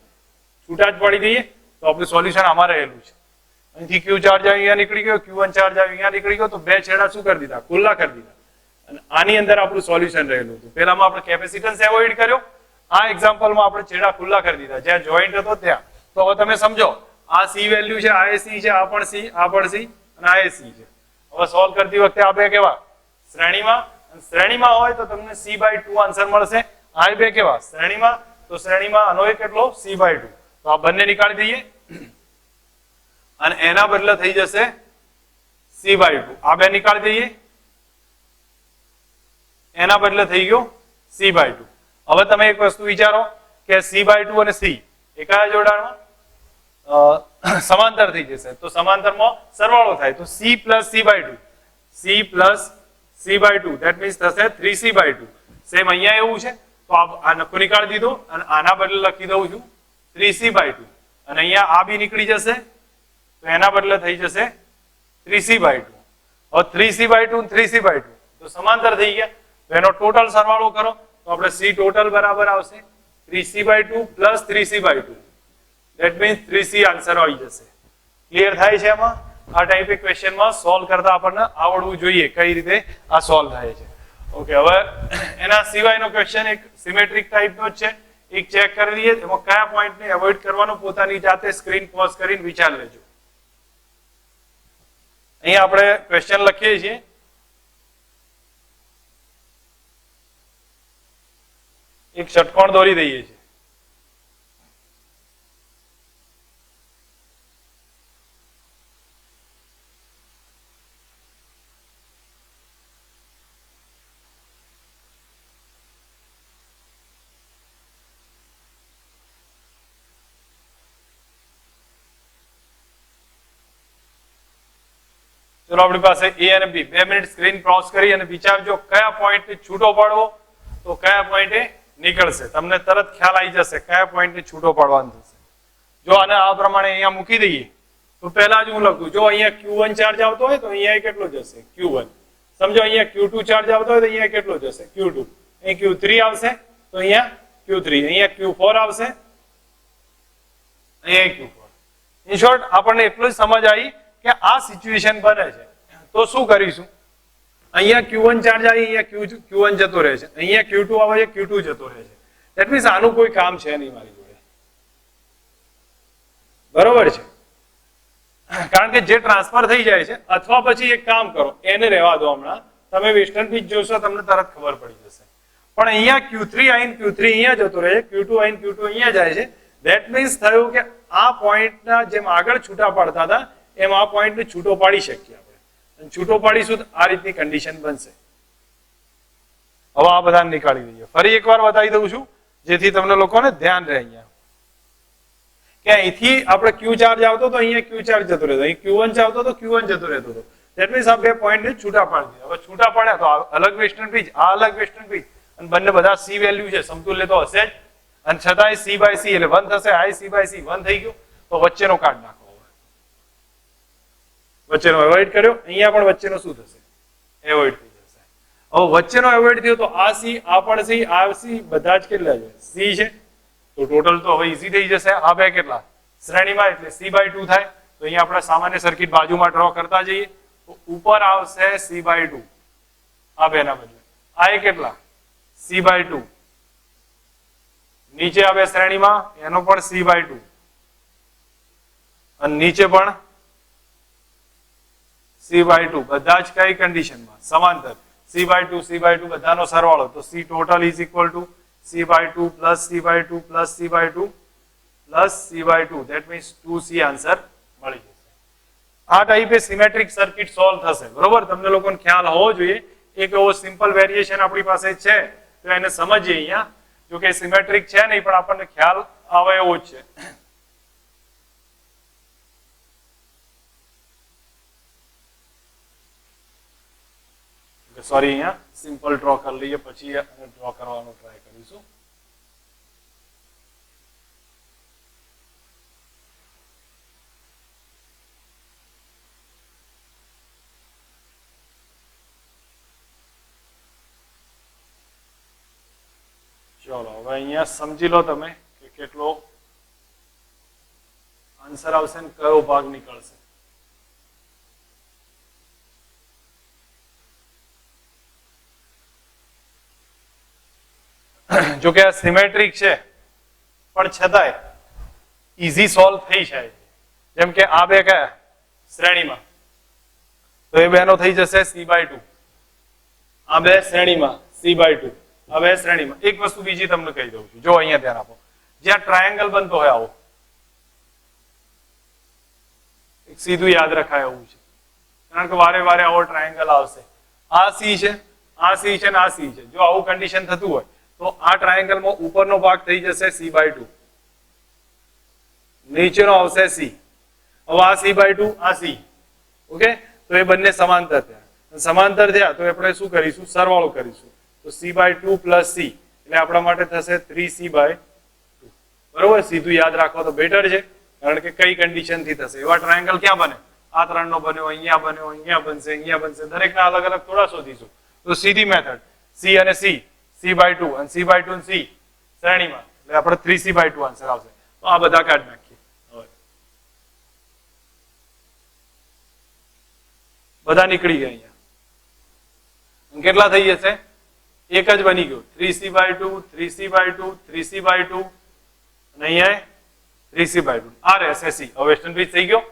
છૂટા જ પાડી દઈએ તો આપણું સોલ્યુશન આમાં રહેલું છે. અહીંથી Q ચાર્જ અહીંયા નીકળી ગયો, Q1 ચાર્જ અહીંયા નીકળી ગયો, તો બે છેડા શું કરી દીધા? ખુલ્લા કરી દીધા. અને આની અંદર આપણું સોલ્યુશન રહેલું હતું. પહેલામાં આપણે કેપેસિટન્સ એવોઇડ કર્યો, આ એક્ઝામ્પલમાં આપણે છેડા ખુલ્લા કરી દીધા જ્યાં જોઈન્ટ હતો ત્યાં. તો હવે તમે સમજો, આ C વેલ્યુ છે, આ C છે, આ પણ C, આ પણ C અને આ C છે. હવે સોલ્વ કરતી વખતે આ બે કેવા? શ્રેણીમાં. શ્રેણીમાં હોય તો તમને C/2 આન્સર મળશે. આ બે કેવા? શ્રેણીમાં. તો શ્રેણીમાં આનો એક કેટલો? C/2. તો આ બંને નીકાળી દઈએ અને એના બદલે થઈ જશે C/2. આ બે નીકાળી દઈએ, એના બદલે થઈ ગયો C/2. હવે તમે એક વસ્તુ વિચારો કે C/2 અને C એ કયા જોડાણમાં? સમાંતર થઈ જશે. તો સમાંતરમાં સરવાળો થાય તો C plus C/2, C plus C/2, that means થશે 3C/2. સેમ અહીંયા એવું છે તો આ નક્કો નીકાળી દીધો અને આના બદલે લખી દઉં છું 3C/2, અને અહીંયા આ બી નીકળી જશે તો એના બદલે થઈ જશે 3C/2. હવે 3C/2 અને 3C/2 તો સમાંતર થઈ ગયા, તો એનો ટોટલ સરવાળો કરો તો આપણે C ટોટલ બરાબર આવશે 3C/2 plus 3C/2. That means 3C answer આવી જશે. ક્લિયર થાય છે? એમાં આ ટાઈપ ક્વેશ્ચનમાં સોલ્વ કરતા આપણને આવડવું જોઈએ કઈ રીતે આ સોલ્વ થાય છે. ઓકે, હવે એના સિવાયનો ક્વેશ્ચન એક સિમેટ્રિક ટાઈપનો જ છે, એક ચેક કરી લઈએ એમાં કયા પોઈન્ટને એવોઇડ કરવાનો પોતાની જાતે સ્ક્રીન પોઝ કરીને વિચાર લેજો. અહીંયા આપણે ક્વેશ્ચન લખીએ છીએ, એક ષટકોણ દોરી દઈએ છીએ. ચલો આપણી પાસે A અને B. 2 મિનિટ સ્ક્રીન ક્રોસ કરી અને વિચારજો કયા પોઈન્ટને છૂટો પાડવો તો કયા પોઈન્ટે નીકળશે. તમને તરત ખ્યાલ આવી જશે કયા પોઈન્ટને છૂટો પાડવાનું થશે. જો આને આ પ્રમાણે અહીંયા મૂકી દઈએ તો પહેલા જ હું લખું, જો અહીંયા Q1 ચાર્જ આવતો હોય તો અહીંયા કેટલો જશે? Q1. સમજો અહીંયા Q2 ચાર્જ આવતો હોય તો અહીંયા કેટલો જશે? Q2. અહીં Q3 આવશે તો અહીંયા Q3, અહીંયા Q4 આવશે, અહીંયા Q4. ઇન શોર્ટ આપણને એટલું જ સમજ આવી કે આ સિચ્યુએશન બને છે તો શું કરીશું? અહીંયા Q1 ચાર્જ આવી, અહીંયા Q1 જતો રહે છે, અહીંયા Q2 આવે છે, Q2 જતો રહે છે. ધેટ મીન્સ આનું કોઈ કામ છે નહીં મારી જોડે. બરોબર છે? કારણ કે જે ટ્રાન્સફર થઈ જાય છે, અથવા પછી એક કામ કરો, એને રહેવા દો, હમણાં તમે વેસ્ટર્ન પીચ જોશો તમને તરત ખબર પડી જશે. પણ અહીંયા Q3 આવીને Q3 અહીંયા જતો રહે છે, Q2 આવીને Q2 અહીંયા જાય છે. ધેટ મીન્સ થયું કે આ પોઈન્ટના જેમ આગળ છૂટા પાડતા હતા એમ આ પોઈન્ટને છૂટો પાડી શકીએ આપણે. છૂટો પાડીશું તો આ રીતની કન્ડિશન બનશે. હવે આ બધાને નીકાળી દઈએ. ફરી એકવાર બતાવી દઉં છું જેથી તમને લોકોને ધ્યાન રહે. અહીંયા કે અહીંથી આપણે Q ચાર્જ આવતો તો અહીંયા Q ચાર્જ જતો રહેતો, અહીં Q1 આવતો તો Q1 જતો રહેતો હતો. ધેટ મીન્સ આ બે પોઈન્ટને છૂટા પાડી દીધા. હવે છૂટા પાડ્યા તો અલગ વેસ્ટર્ન પીચ, આ અલગ વેસ્ટર્ન પીચ, અને બંને બધા C વેલ્યુ છે, સમતુલ્ય તો હશે જ, અને છતાંય C/C એટલે 1 થશે. આ C/C 1 થઈ ગયું તો વચ્ચેનો કાઢ નાખો. વચ્ચેનો એવોઇડ કર્યો, અહીંયા પણ વચ્ચેનો શું થશે? એવોઇડ થઈ જશે. હવે વચ્ચેનો એવોઇડ થયો તો આ C, આ પણ C, આ C બધા જ કેટલા છે? C છે. તો ટોટલ તો હવે ઈઝી થઈ જશે. આ બે કેટલા? શ્રેણીમાં એટલે C/2 થાય. તો અહીંયા આપણે સામાન્ય સર્કિટ બાજુમાં ડ્રો કરતા જઈએ તો ઉપર આવશે C/2 આ બેના બદલે. આ એ કેટલા? C/2. નીચે આવે શ્રેણીમાં એનો પણ C/2 અને નીચે પણ C/2. બધા જ કઈ કન્ડિશનમાં? સમાંતર. C/2 બધાનો સરવાળો તો C total is equal to C/2 plus C/2 plus C/2 plus C/2. That means 2C answer મળી જશે. આ ટાઈપે સિમેટ્રિક સર્કિટ સોલ્વ થશે. બરોબર? તમને લોકોને ખ્યાલ હોવો જોઈએ. એક એવો સિમ્પલ વેરિએશન આપણી પાસે છે તો એને સમજીએ અહીંયા. જો કે સિમેટ્રિક છે નહીં પણ આપણને ખ્યાલ આવે એવો જ છે. સોરી, અહીંયા સિમ્પલ ડ્રો કરી લઈએ, પછી ડ્રો કરવાનો ટ્રાય કરીશું. ચલો હવે અહીંયા સમજી લો તમે કે કેટલો આન્સર આવશે ને કયો ભાગ નીકળશે. જો કે આ સિમેટ્રિક છે પણ છતાંય ઈઝી સોલ્વ થઈ જાય. જેમ કે આ બે કયા શ્રેણીમાં, તો એ બેનો થઈ જશે c/2. આ બે શ્રેણીમાં c/2, આ બે શ્રેણીમાં. એક વસ્તુ બીજી તમને કહી દઉં છું, જો અહીંયા ધ્યાન આપો. જ્યાં ટ્રાયેંગલ બનતો હોય આવો, એક સીધું યાદ રખાય એવું છે, કારણ કે વારે વારે આવો ટ્રાયેંગલ આવશે. આ c છે, આ c છે ને આ c છે. જો આવું કન્ડિશન થતું હોય તો આ ટ્રાયેંગલમાં ઉપરનો ભાગ થઈ જશે c/2, નીચેનો આવશે c. હવે આ c/2, આ c. ઓકે, તો એ બંને સમાંતર થયા. સમાંતર થયા તો આપણે શું કરીશું? સરવાળો કરીશું. તો c/2 પ્લસ c એટલે આપણા માટે થશે 3c/2. બરોબર, સીધું યાદ રાખવા તો બેટર છે, કારણ કે કઈ કન્ડિશન થી થશે. એવા ટ્રાયેંગલ ક્યાં બને? આ ત્રણનો બન્યો, અહીંયા બન્યો, અહીંયા બનશે, અહીંયા બનશે. દરેકના અલગ અલગ થોડા શોધીશું. તો સીધી મેથડ c અને c, c/2 અને c/2 અને c શ્રેણીમાં, એટલે આપણે 3c/2 આન્સર આવશે. તો આ બધા કાઢી નાખીએ. હવે બધા નીકળી ગયા. અહીંયા કેટલા થઈ જશે? એક જ બની ગયું. 3c/2, 3c/2, 3c/2 અને અહીંયા 3c/2. આ રહેશે c. હવે વેસ્ટર્ન બ્રિજ થઈ ગયો.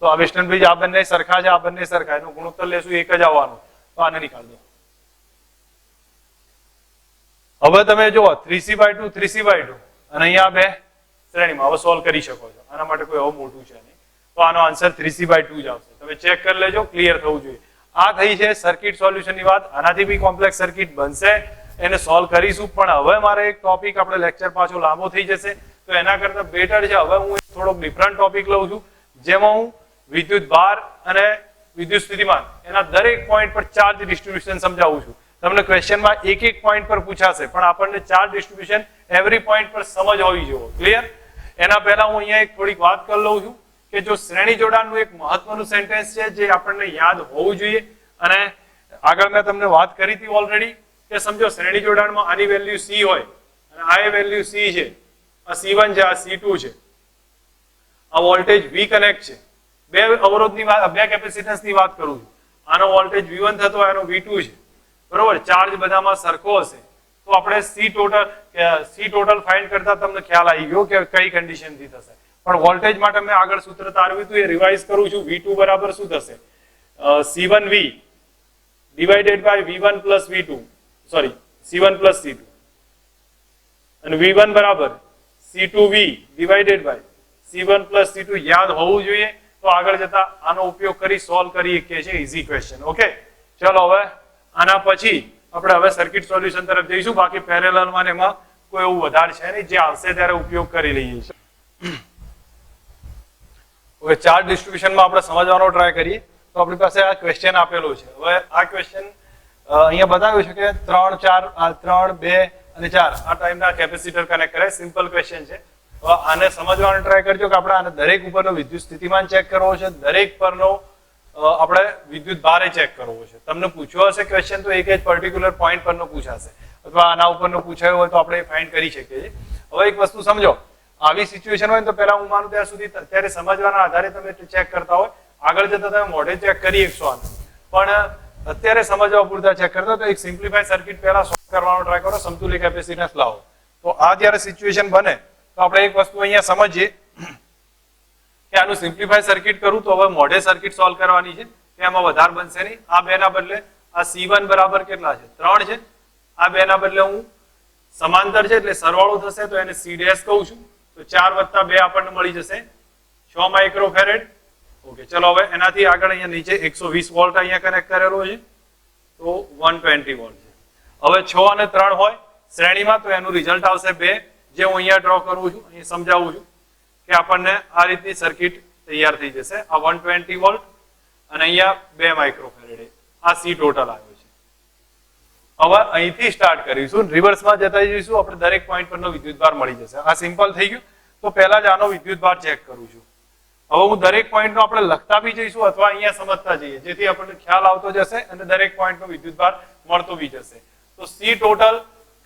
તો આ વેસ્ટર્ન બ્રિજ આ બંને સરખા છે, આ બંને સરખા, એનો ગુણોત્તર લેશું, એક જ આવવાનો. તો આને નીકાળ દો. હવે તમે જુઓ 3c/2, 3c/2 અને અહીંયા બે શ્રેણીમાં. હવે સોલ્વ કરી શકો છો. આના માટે કોઈ એવું મોટું છે નહીં. તો આનો આન્સર 3c/2 જ આવશે. તમે ચેક કરી લેજો, ક્લિયર થવું જોઈએ. આ થઈ છે સર્કિટ સોલ્યુશન ની વાત. આનાથી બી કોમ્પ્લેક્સ સર્કિટ બનશે, એને સોલ્વ કરીશું. પણ હવે મારે એક ટોપિક, આપણે લેક્ચર પાછો લાંબો થઈ જશે, તો એના કરતા બેટર છે હવે હું થોડોક ડિફરન્ટ ટોપિક લઉં છું, જેમાં હું વિદ્યુત ભાર અને વિદ્યુત સ્થિતિમાન એના દરેક પોઈન્ટ પર ચાર્જ ડિસ્ટ્રીબ્યુશન સમજાવું છું. તમને ક્વેશ્ચનમાં એક એક પોઈન્ટ પર પૂછાશે, પણ આપણને ચાર્જ ડિસ્ટ્રીબ્યુશન એવરી પોઈન્ટ પર સમજ હોવી જોઈએ. ક્લિયર? એના પહેલા હું અહીંયા એક થોડીક વાત કરી લઉં છું કે જો શ્રેણી જોડાણનું એક મહત્વનું સેન્ટેન્સ છે જે આપણને યાદ હોવું જોઈએ. અને આગળ મેં તમને વાત કરી હતી ઓલરેડી કે સમજો શ્રેણી જોડાણમાં આની વેલ્યુ c હોય અને આ વેલ્યુ c છે, આ c1 છે, આ c2 છે, આ વોલ્ટેજ v કનેક્ટ છે. બે અવરોધની વાત, બે કેપેસિટન્સની વાત કરું છું. આનો વોલ્ટેજ v1 થતો હોય, આનો v2 છે. બરોબર, ચાર્જ બધામાં સરખો હશે. તો આપણે c ટોટલ ફાઇન્ડ કરતા તમને ખ્યાલ આવી ગયો કે કઈ કન્ડિશન થી થશે. પણ વોલ્ટેજ માટે મેં આગળ સૂત્ર તારવ્યું હતું, એ રિવાઇઝ કરું છું. v2 બરાબર શું થશે? c1v divided by v1 plus v2, sorry c1 plus c2, અને v1 બરાબર c2v divided by c1 plus c2 યાદ હોવું જોઈએ. તો આગળ જતા આનો ઉપયોગ કરી સોલ્વ કરી શકીએ છીએ ઇઝી ક્વેશ્ચન. ઓકે, ચલો હવે આના પછી આપણે હવે સર્કિટ સોલ્યુશન તરફ જઈશું. બાકી પેરેલલમાં એમાં કોઈ એવું વધારે છે નહીં, જે આવશે ત્યારે ઉપયોગ કરી લઈએ છીએ. ઓકે, ચાર્જ ડિસ્ટ્રીબ્યુશનમાં આપણે સમજવાનો ટ્રાય કરીએ. તો આપણી પાસે આ ક્વેશ્ચન આપેલો છે. હવે આ ક્વેશ્ચન અહીંયા બતાવ્યું છે કે 3, 4, 3, 2 અને 4 આ ટાઈમના કેપેસિટર કનેક્ટ કરે. સિમ્પલ ક્વેશ્ચન છે. હવે આને સમજવાનો ટ્રાય કરજો કે આપણે આને દરેક ઉપરનો વિદ્યુત સ્થિતિમાન ચેક કરવો છે, દરેક પરનો આપણે વિદ્યુત ભારે ચેક કરવો છે. તમને પૂછ્યો હશે ક્વેશ્ચન તો એક જ પર્ટિક્યુલર પોઈન્ટ પરનો પૂછાશે, અથવા આના ઉપરનો પૂછાયો હોય તો આપણે ફાઇન્ડ કરી શકીએ છીએ. હવે એક વસ્તુ સમજો, આવી સિચ્યુએશન હોય તો પહેલા હું માનું ત્યાં સુધી અત્યારે સમજવાના આધારે તમે ચેક કરતા હોય, આગળ જતા તમે મોઢે ચેક કરી શકશો આને, પણ અત્યારે સમજવા પૂરતા ચેક કરતા તો એક સિમ્પ્લિફાઈ સર્કિટ પહેલા સોલ્વ કરવાનો ટ્રાય કરો. સમતુલ્ય કેપેસિટન્સ લાવો. તો આ જ્યારે સિચ્યુએશન બને તો આપણે એક વસ્તુ અહીંયા સમજીએ કે આનું સિમ્પ્લિફાઈ સર્કિટ કરું તો હવે મોઢે સર્કિટ સોલ્વ કરવાની છે, એમાં વધારે બનશે નહીં. આ બે ના બદલે આ c1 બરાબર કેટલા છે? 3 છે. આ બે ના બદલે હું સમાંતર છે એટલે સરવાળો થશે તો એને c' કહું છું. તો 4 + 2 આપણને મળી જશે 6 માઇક્રોફેરેડ. ઓકે, ચલો હવે એનાથી આગળ અહીંયા નીચે 120 વોલ્ટ અહીંયા કનેક્ટ કરેલો છે, તો 120 વોલ્ટ છે. હવે 6 અને 3 હોય શ્રેણીમાં તો એનું રિઝલ્ટ આવશે 2, જે હું અહીંયા ડ્રો કરું છું, અહીં સમજાવું છું કે આપણને આ રીતની સર્કિટ તૈયાર થઈ જશે. આ 120 વોલ્ટ અને અહીંયા 2 માઇક્રોફેરેડ, આ c ટોટલ આવ્યો છે. હવે અહીંથી સ્ટાર્ટ કરીશું, રિવર્સમાં જતા જઈશું, આપણે દરેક પોઈન્ટ પરનો વિદ્યુતભાર મળી જશે. આ સિમ્પલ થઈ ગયું. તો પહેલા જ આનો વિદ્યુતભાર ચેક કરું છું. હવે હું દરેક પોઈન્ટનો આપણે લખતા બી જઈશું અથવા અહીંયા સમજતા જઈએ, જેથી આપણને ખ્યાલ આવતો જશે અને દરેક પોઈન્ટનો વિદ્યુતભાર મળતો બી જશે. તો સી ટોટલ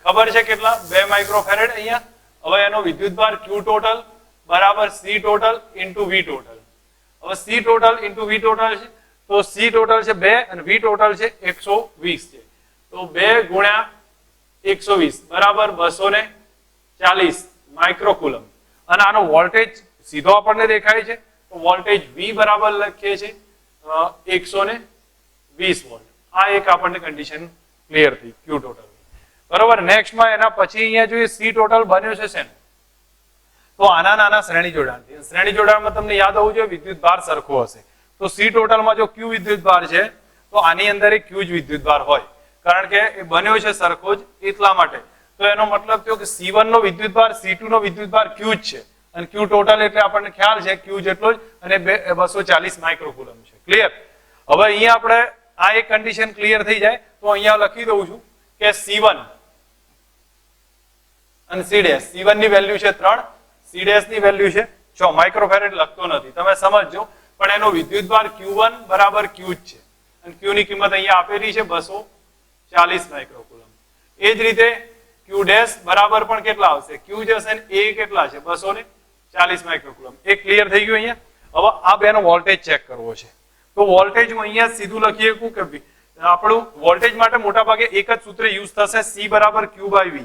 ખબર છે કેટલા? 2 માઇક્રોફેરેડ અહીંયા. હવે એનો વિદ્યુતભાર ક્યુ ટોટલ બરાબર C total into V total. હવે C total into V total છે, તો સી ટોટલ છે 2 અને વી ટોટલ છે 120 છે. તો 2 ગુણ્યા 120 બરાબર 240 માઇક્રોકુલમ. અને આનો વોલ્ટેજ સીધો આપણને દેખાય છે, તો વોલ્ટેજ V બરાબર લખીએ છે 120 વોલ્ટ. આ એક આપણને કન્ડિશન ક્લિયર થઈ ક્યુ ટોટલ. બરોબર. નેક્સ્ટમાં એના પછી અહીંયા જોઈએ સી ટોટલ બન્યો છે શેનું? તો આના નાના શ્રેણી જોડાણથી. શ્રેણી જોડાણમાં તમને યાદ હોવું જોઈએ વિદ્યુતભાર સરખો હશે. તો સી ટોટલમાં જો ક્યુ વિદ્યુતભાર છે તો આની અંદર એક ક્યુ જ વિદ્યુતભાર હોય, કારણ કે એ બન્યો છે સરખો જ એટલા માટે. તો એનો મતલબ થયો કે C1 નો વિદ્યુતભાર C2 નો વિદ્યુતભાર ક્યુ જ છે અને ક્યુ ટોટલ એટલે આપણને ખ્યાલ છે ક્યુ જેટલો જ અને 240 માઇક્રોકુલમ છે. ક્લિયર? હવે અહીંયા આપણે આ એક કન્ડિશન ક્લિયર થઈ જાય તો અહીંયા લખી દઉં છું કે C1 અને C' C1 ની વેલ્યુ છે 3, C' ની વેલ્યુ છે 6. માઇક્રોફેરેડ લખતો નથી, તમે સમજજો, પણ એનો વિદ્યુતભાર Q1 બરાબર Q જ છે અને Q ની કિંમત અહીંયા આપેલી છે 240 માઇક્રોકુલમ. એ જ રીતે Q' બરાબર પણ કેટલા આવશે? Q જશે ને એ કેટલા છે? 240 માઇક્રોકુલમ. એ ક્લિયર થઈ ગયું અહીંયા. હવે આ બેનો વોલ્ટેજ ચેક કરવો છે. તો વોલ્ટેજ હું અહીંયા સીધું લખી શકું કે આપણું વોલ્ટેજ માટે મોટા ભાગે એક જ સૂત્ર યુઝ થશે, C બરાબર Q/V.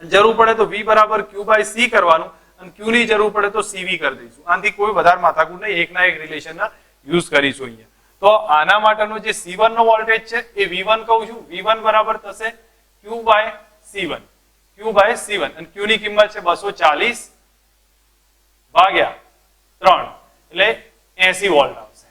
જરૂર પડે તો V બરાબર Q/C કરવાનું અને Q ની જરૂર પડે તો CV કરી દઈશું. આનાથી કોઈ વધારે માથાકૂટ નહીં, એકના એક રિલેશનના યુઝ કરીશું અહીંયા. તો આના માટેનો જે C1 નો વોલ્ટેજ છે એ V1 કહું છું. V1 બરાબર થશે Q/C1. Q/C1 અને Q ની કિંમત છે 240 ભાગ્યા 3 એટલે 80 વોલ્ટ આવશે.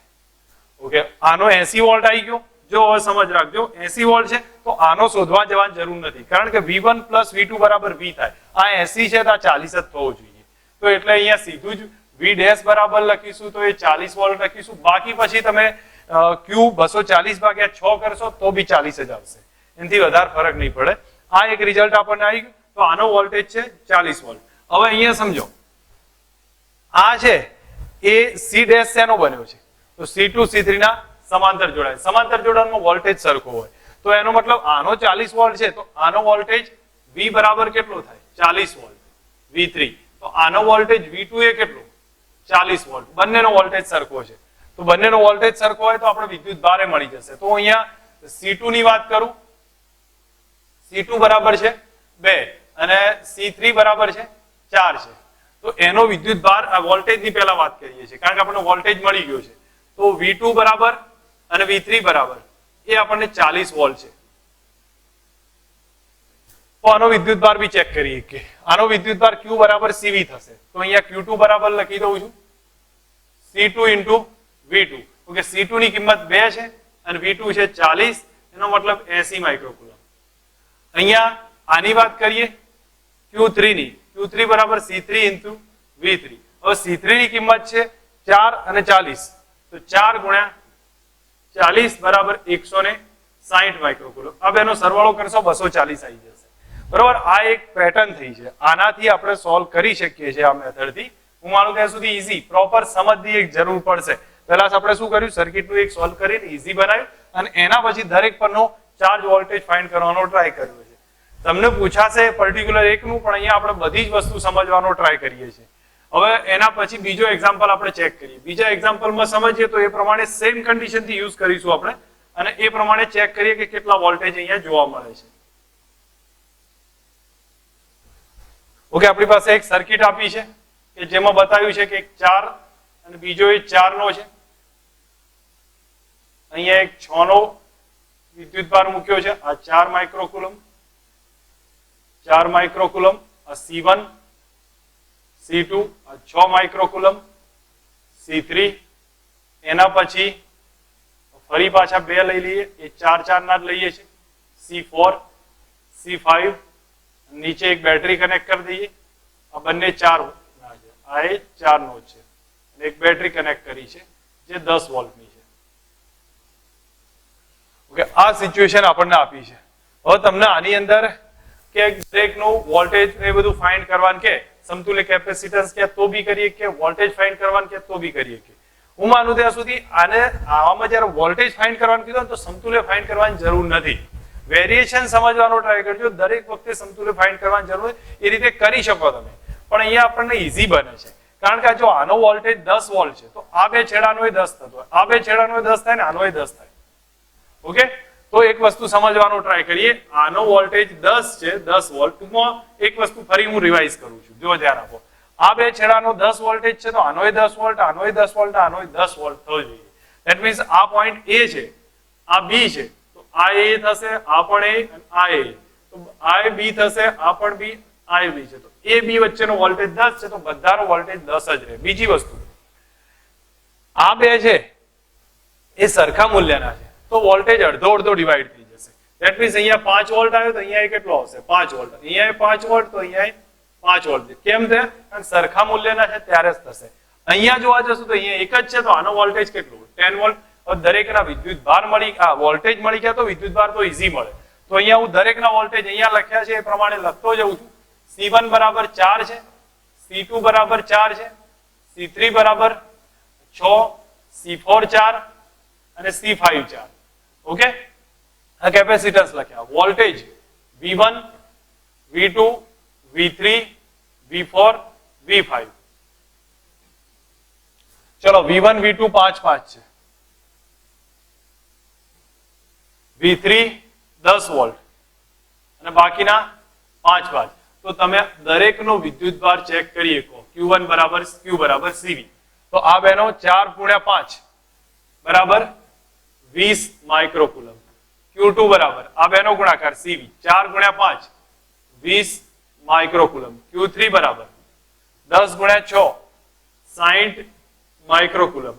ઓકે, આનો 80 વોલ્ટ આવી ગયો. જો હવે સમજ રાખજો, 80 વોલ્ટ છે તો આનો શોધવા જવાની જરૂર નથી, કારણ કે V1 પ્લસ V2 બરાબર V થાય. આ 80 છે તો આ 40 જ થવો જોઈએ. તો એટલે અહીંયા સીધું જ V' બરાબર લખીશું તો એ 40 વોલ્ટ લખીશું. બાકી પછી તમે Q 240 ભાગ્યા 6 કરશો તો બી 40 જ આવશે, એનાથી વધારે ફરક નહીં પડે. આ એક રિઝલ્ટ આપણને આવી ગયું. તો આનો વોલ્ટેજ છે 40 વોલ્ટ. હવે અહીંયા સમજો, આ છે એ C' શેનો બન્યો છે? તો C2 C3 ના સમાંતર જોડાણ. સમાંતર જોડાણમાં વોલ્ટેજ સરખો હોય તો એનો મતલબ આનો 40 વોલ્ટ છે તો આનો વોલ્ટેજ V બરાબર કેટલો થાય? 40 વોલ્ટ. V3 તો આનો વોલ્ટેજ V2 એ કેટલો? 40 વોલ્ટ. બંનેનો વોલ્ટેજ સરખો છે તો બંનેનો વોલ્ટેજ સરખો હોય તો આપણે વિદ્યુતભારે મળી જશે. તો અહીંયા C2 ની વાત કરું, C2 બરાબર છે 2 અને C3 બરાબર છે 4 છે. તો એનો વિદ્યુતભાર આ વોલ્ટેજની પહેલા વાત કરીએ છીએ, કારણ કે આપણને વોલ્ટેજ મળી ગયો છે. તો V2 બરાબર અને V3 બરાબર એ આપણને 40 વોલ્ટ છે. તો આનો વિદ્યુતભાર બી ચેક કરીએ કે આનો વિદ્યુતભાર Q બરાબર CV થશે. તો અહીંયા Q2 બરાબર લખી દઉં છું C2 into V2. Okay, C2 ની કિંમત 2 છે અને V2 છે 40, એનો મતલબ 80 માઇક્રોકુલમ. અહીંયા આની વાત કરીએ Q3 ની. Q3 બરાબર C3 ઇન્ટુ V3. હવે C3 ની કિંમત છે 4 અને 40, તો 4 ગુણ્યા 40 બરાબર 160 માઇક્રોકુલમ. હવે એનો સરવાળો કરશો 240 આવી જશે. બરોબર. આ એક પેટર્ન થઈ છે, આનાથી આપણે સોલ્વ કરી શકીએ છીએ આ મેથડથી. હું માનું ત્યાં સુધી ઈઝી પ્રોપર સમજની એક જરૂર પડશે. પહેલા આપણે શું કર્યું? સર્કિટનું એક સોલ્વ કરીને ઈઝી બનાવ્યું અને એના પછી દરેક પરનો ચાર્જ વોલ્ટેજ ફાઇન્ડ કરવાનો ટ્રાય કર્યો છે. તમને પૂછાશે પર્ટિક્યુલર એકનું, પણ અહીંયા આપણે બધી જ વસ્તુ સમજવાનો ટ્રાય કરીએ છીએ. હવે એના પછી બીજો એક્ઝામ્પલ આપણે ચેક કરીએ. બીજા એક્ઝામ્પલમાં સમજીએ તો એ પ્રમાણે સેમ કન્ડિશનથી યુઝ કરીશું આપણે અને એ પ્રમાણે ચેક કરીએ કે કેટલા વોલ્ટેજ અહીંયા જોવા મળે છે. ઓકે, આપણી પાસે એક સર્કિટ આપી છે કે જેમાં બતાવ્યું છે કે એક 4 અને બીજો એ 4 નો છે. અહીંયા એક 6 નો વિદ્યુતભાર મૂક્યો છે, આ 4 માઇક્રોકુલમ, 4 માઇક્રોકુલમ, આ C1 C2 આ 6 માઇક્રોકુલમ, C3, એના પછી ફરી પાછા 2 લઈ લઈએ, એ 4 ના જ લઈએ છીએ, C4 C5, નીચે એક બેટરી કનેક્ટ કરી દઈએ. આ બંને 4 ના છે, આ એ 4 નો છે અને એક બેટરી કનેક્ટ કરી છે જે 10 વોલ્ટની છે. ઓકે, આ સિચ્યુએશન આપણને આપી છે. હવે તમને આની અંદર કે દરેકનું વોલ્ટેજ એ બધું ફાઇન્ડ કરવાનું કે સમતુલ્ય કેપેસિટન્સ કે તો બી કરીએ કે વોલ્ટેજ ફાઇન્ડ કરવાનું કે તો બી કરીએ કે હું માનું ત્યાં સુધી આને આવામાં જ્યારે વોલ્ટેજ ફાઇન્ડ કરવાનું કીધું તો સમતુલ્ય ફાઇન્ડ કરવાની જરૂર નથી. વેરિએશન સમજવાનો ટ્રાય કરજો. દરેક વખતે સમતુલ્ય ફાઇન્ડ કરવાની જરૂર એ રીતે કરી શકો તમે, પણ અહીંયા આપણને ઈઝી બને છે કારણ કે જો આનો વોલ્ટેજ 10 વોલ્ટ છે તો આ બે છેડાનો 10 થતો હોય, આ બે છેડાનો 10 થાય ને આનો 10 થાય. ઓકે, તો એક વસ્તુ સમજવાનો ટ્રાય કરીએ. આનો વોલ્ટેજ 10 છે, 10 વોલ્ટ. ટૂંકમાં એક વસ્તુ ફરી હું રિવાઇઝ કરું છું, જો ધ્યાન આપો. આ બે છેડાનો 10 વોલ્ટેજ છે તો આનો 10 વોલ્ટ, આનો 10 વોલ્ટ, આનો 10 વોલ્ટ થવો જોઈએ. ધેટ મીન્સ આ પોઈન્ટ A છે, આ B છે, તો આ A થશે, આ પણ A અને આ A, તો આ B થશે, આ પણ B, આ B છે, તો A B વચ્ચેનો વોલ્ટેજ 10 છે તો બધાનો વોલ્ટેજ 10 જ રહે. બીજી વસ્તુ, આ બે છે એ સરખા મૂલ્યના છે તો વોલ્ટેજ અડધો અડધો ડિવાઈડ થઈ જશે. ધેટ મીન્સ અહીંયા 5 વોલ્ટ આવ્યો તો અહીંયા કેટલો આવશે? 5 વોલ્ટ. અહીંયા 5 વોલ્ટ તો અહીંયા 5 વોલ્ટ. કેમ છે? કારણ સરખા મૂલ્યના છે ત્યારે જ થશે. અહીંયા જોવા જશું તો અહીંયા એક જ છે તો આનો વોલ્ટેજ કેટલો? 10 વોલ્ટ. હવે દરેકના વિદ્યુત ભાર મળી, વોલ્ટેજ મળી ગયા તો વિદ્યુત ભાર તો ઈઝી મળે. તો અહીંયા હું દરેકના વોલ્ટેજ અહીંયા લખ્યા છે એ પ્રમાણે લખતો જઉં છું. C1 બરાબર 4 છે, C2 બરાબર 4 છે, C3 બરાબર 6, C4 4 અને C5 4. ઓકે, આ કેપેસિટન્સ લખ્યા. Voltage V1, V2, V3, V4, V5. ચલો V1 V2 5 5 છે, V3 10 વોલ્ટ અને બાકીના 5 5. તો તમે દરેકનો વિદ્યુતભાર ચેક કરી શકો. Q1 બરાબર Q બરાબર CV. તો આ બેનો 4 ગુણ્યા 5 બરાબર 20 માઇક્રોકુલમ. Q2 બરાબર આ બેનો ગુણાકાર CV 4 ગુણ્યા 5 20 માઇક્રોકુલમ. Q3 બરાબર 10 ગુણ્યા 6 60 માઇક્રોકુલમ.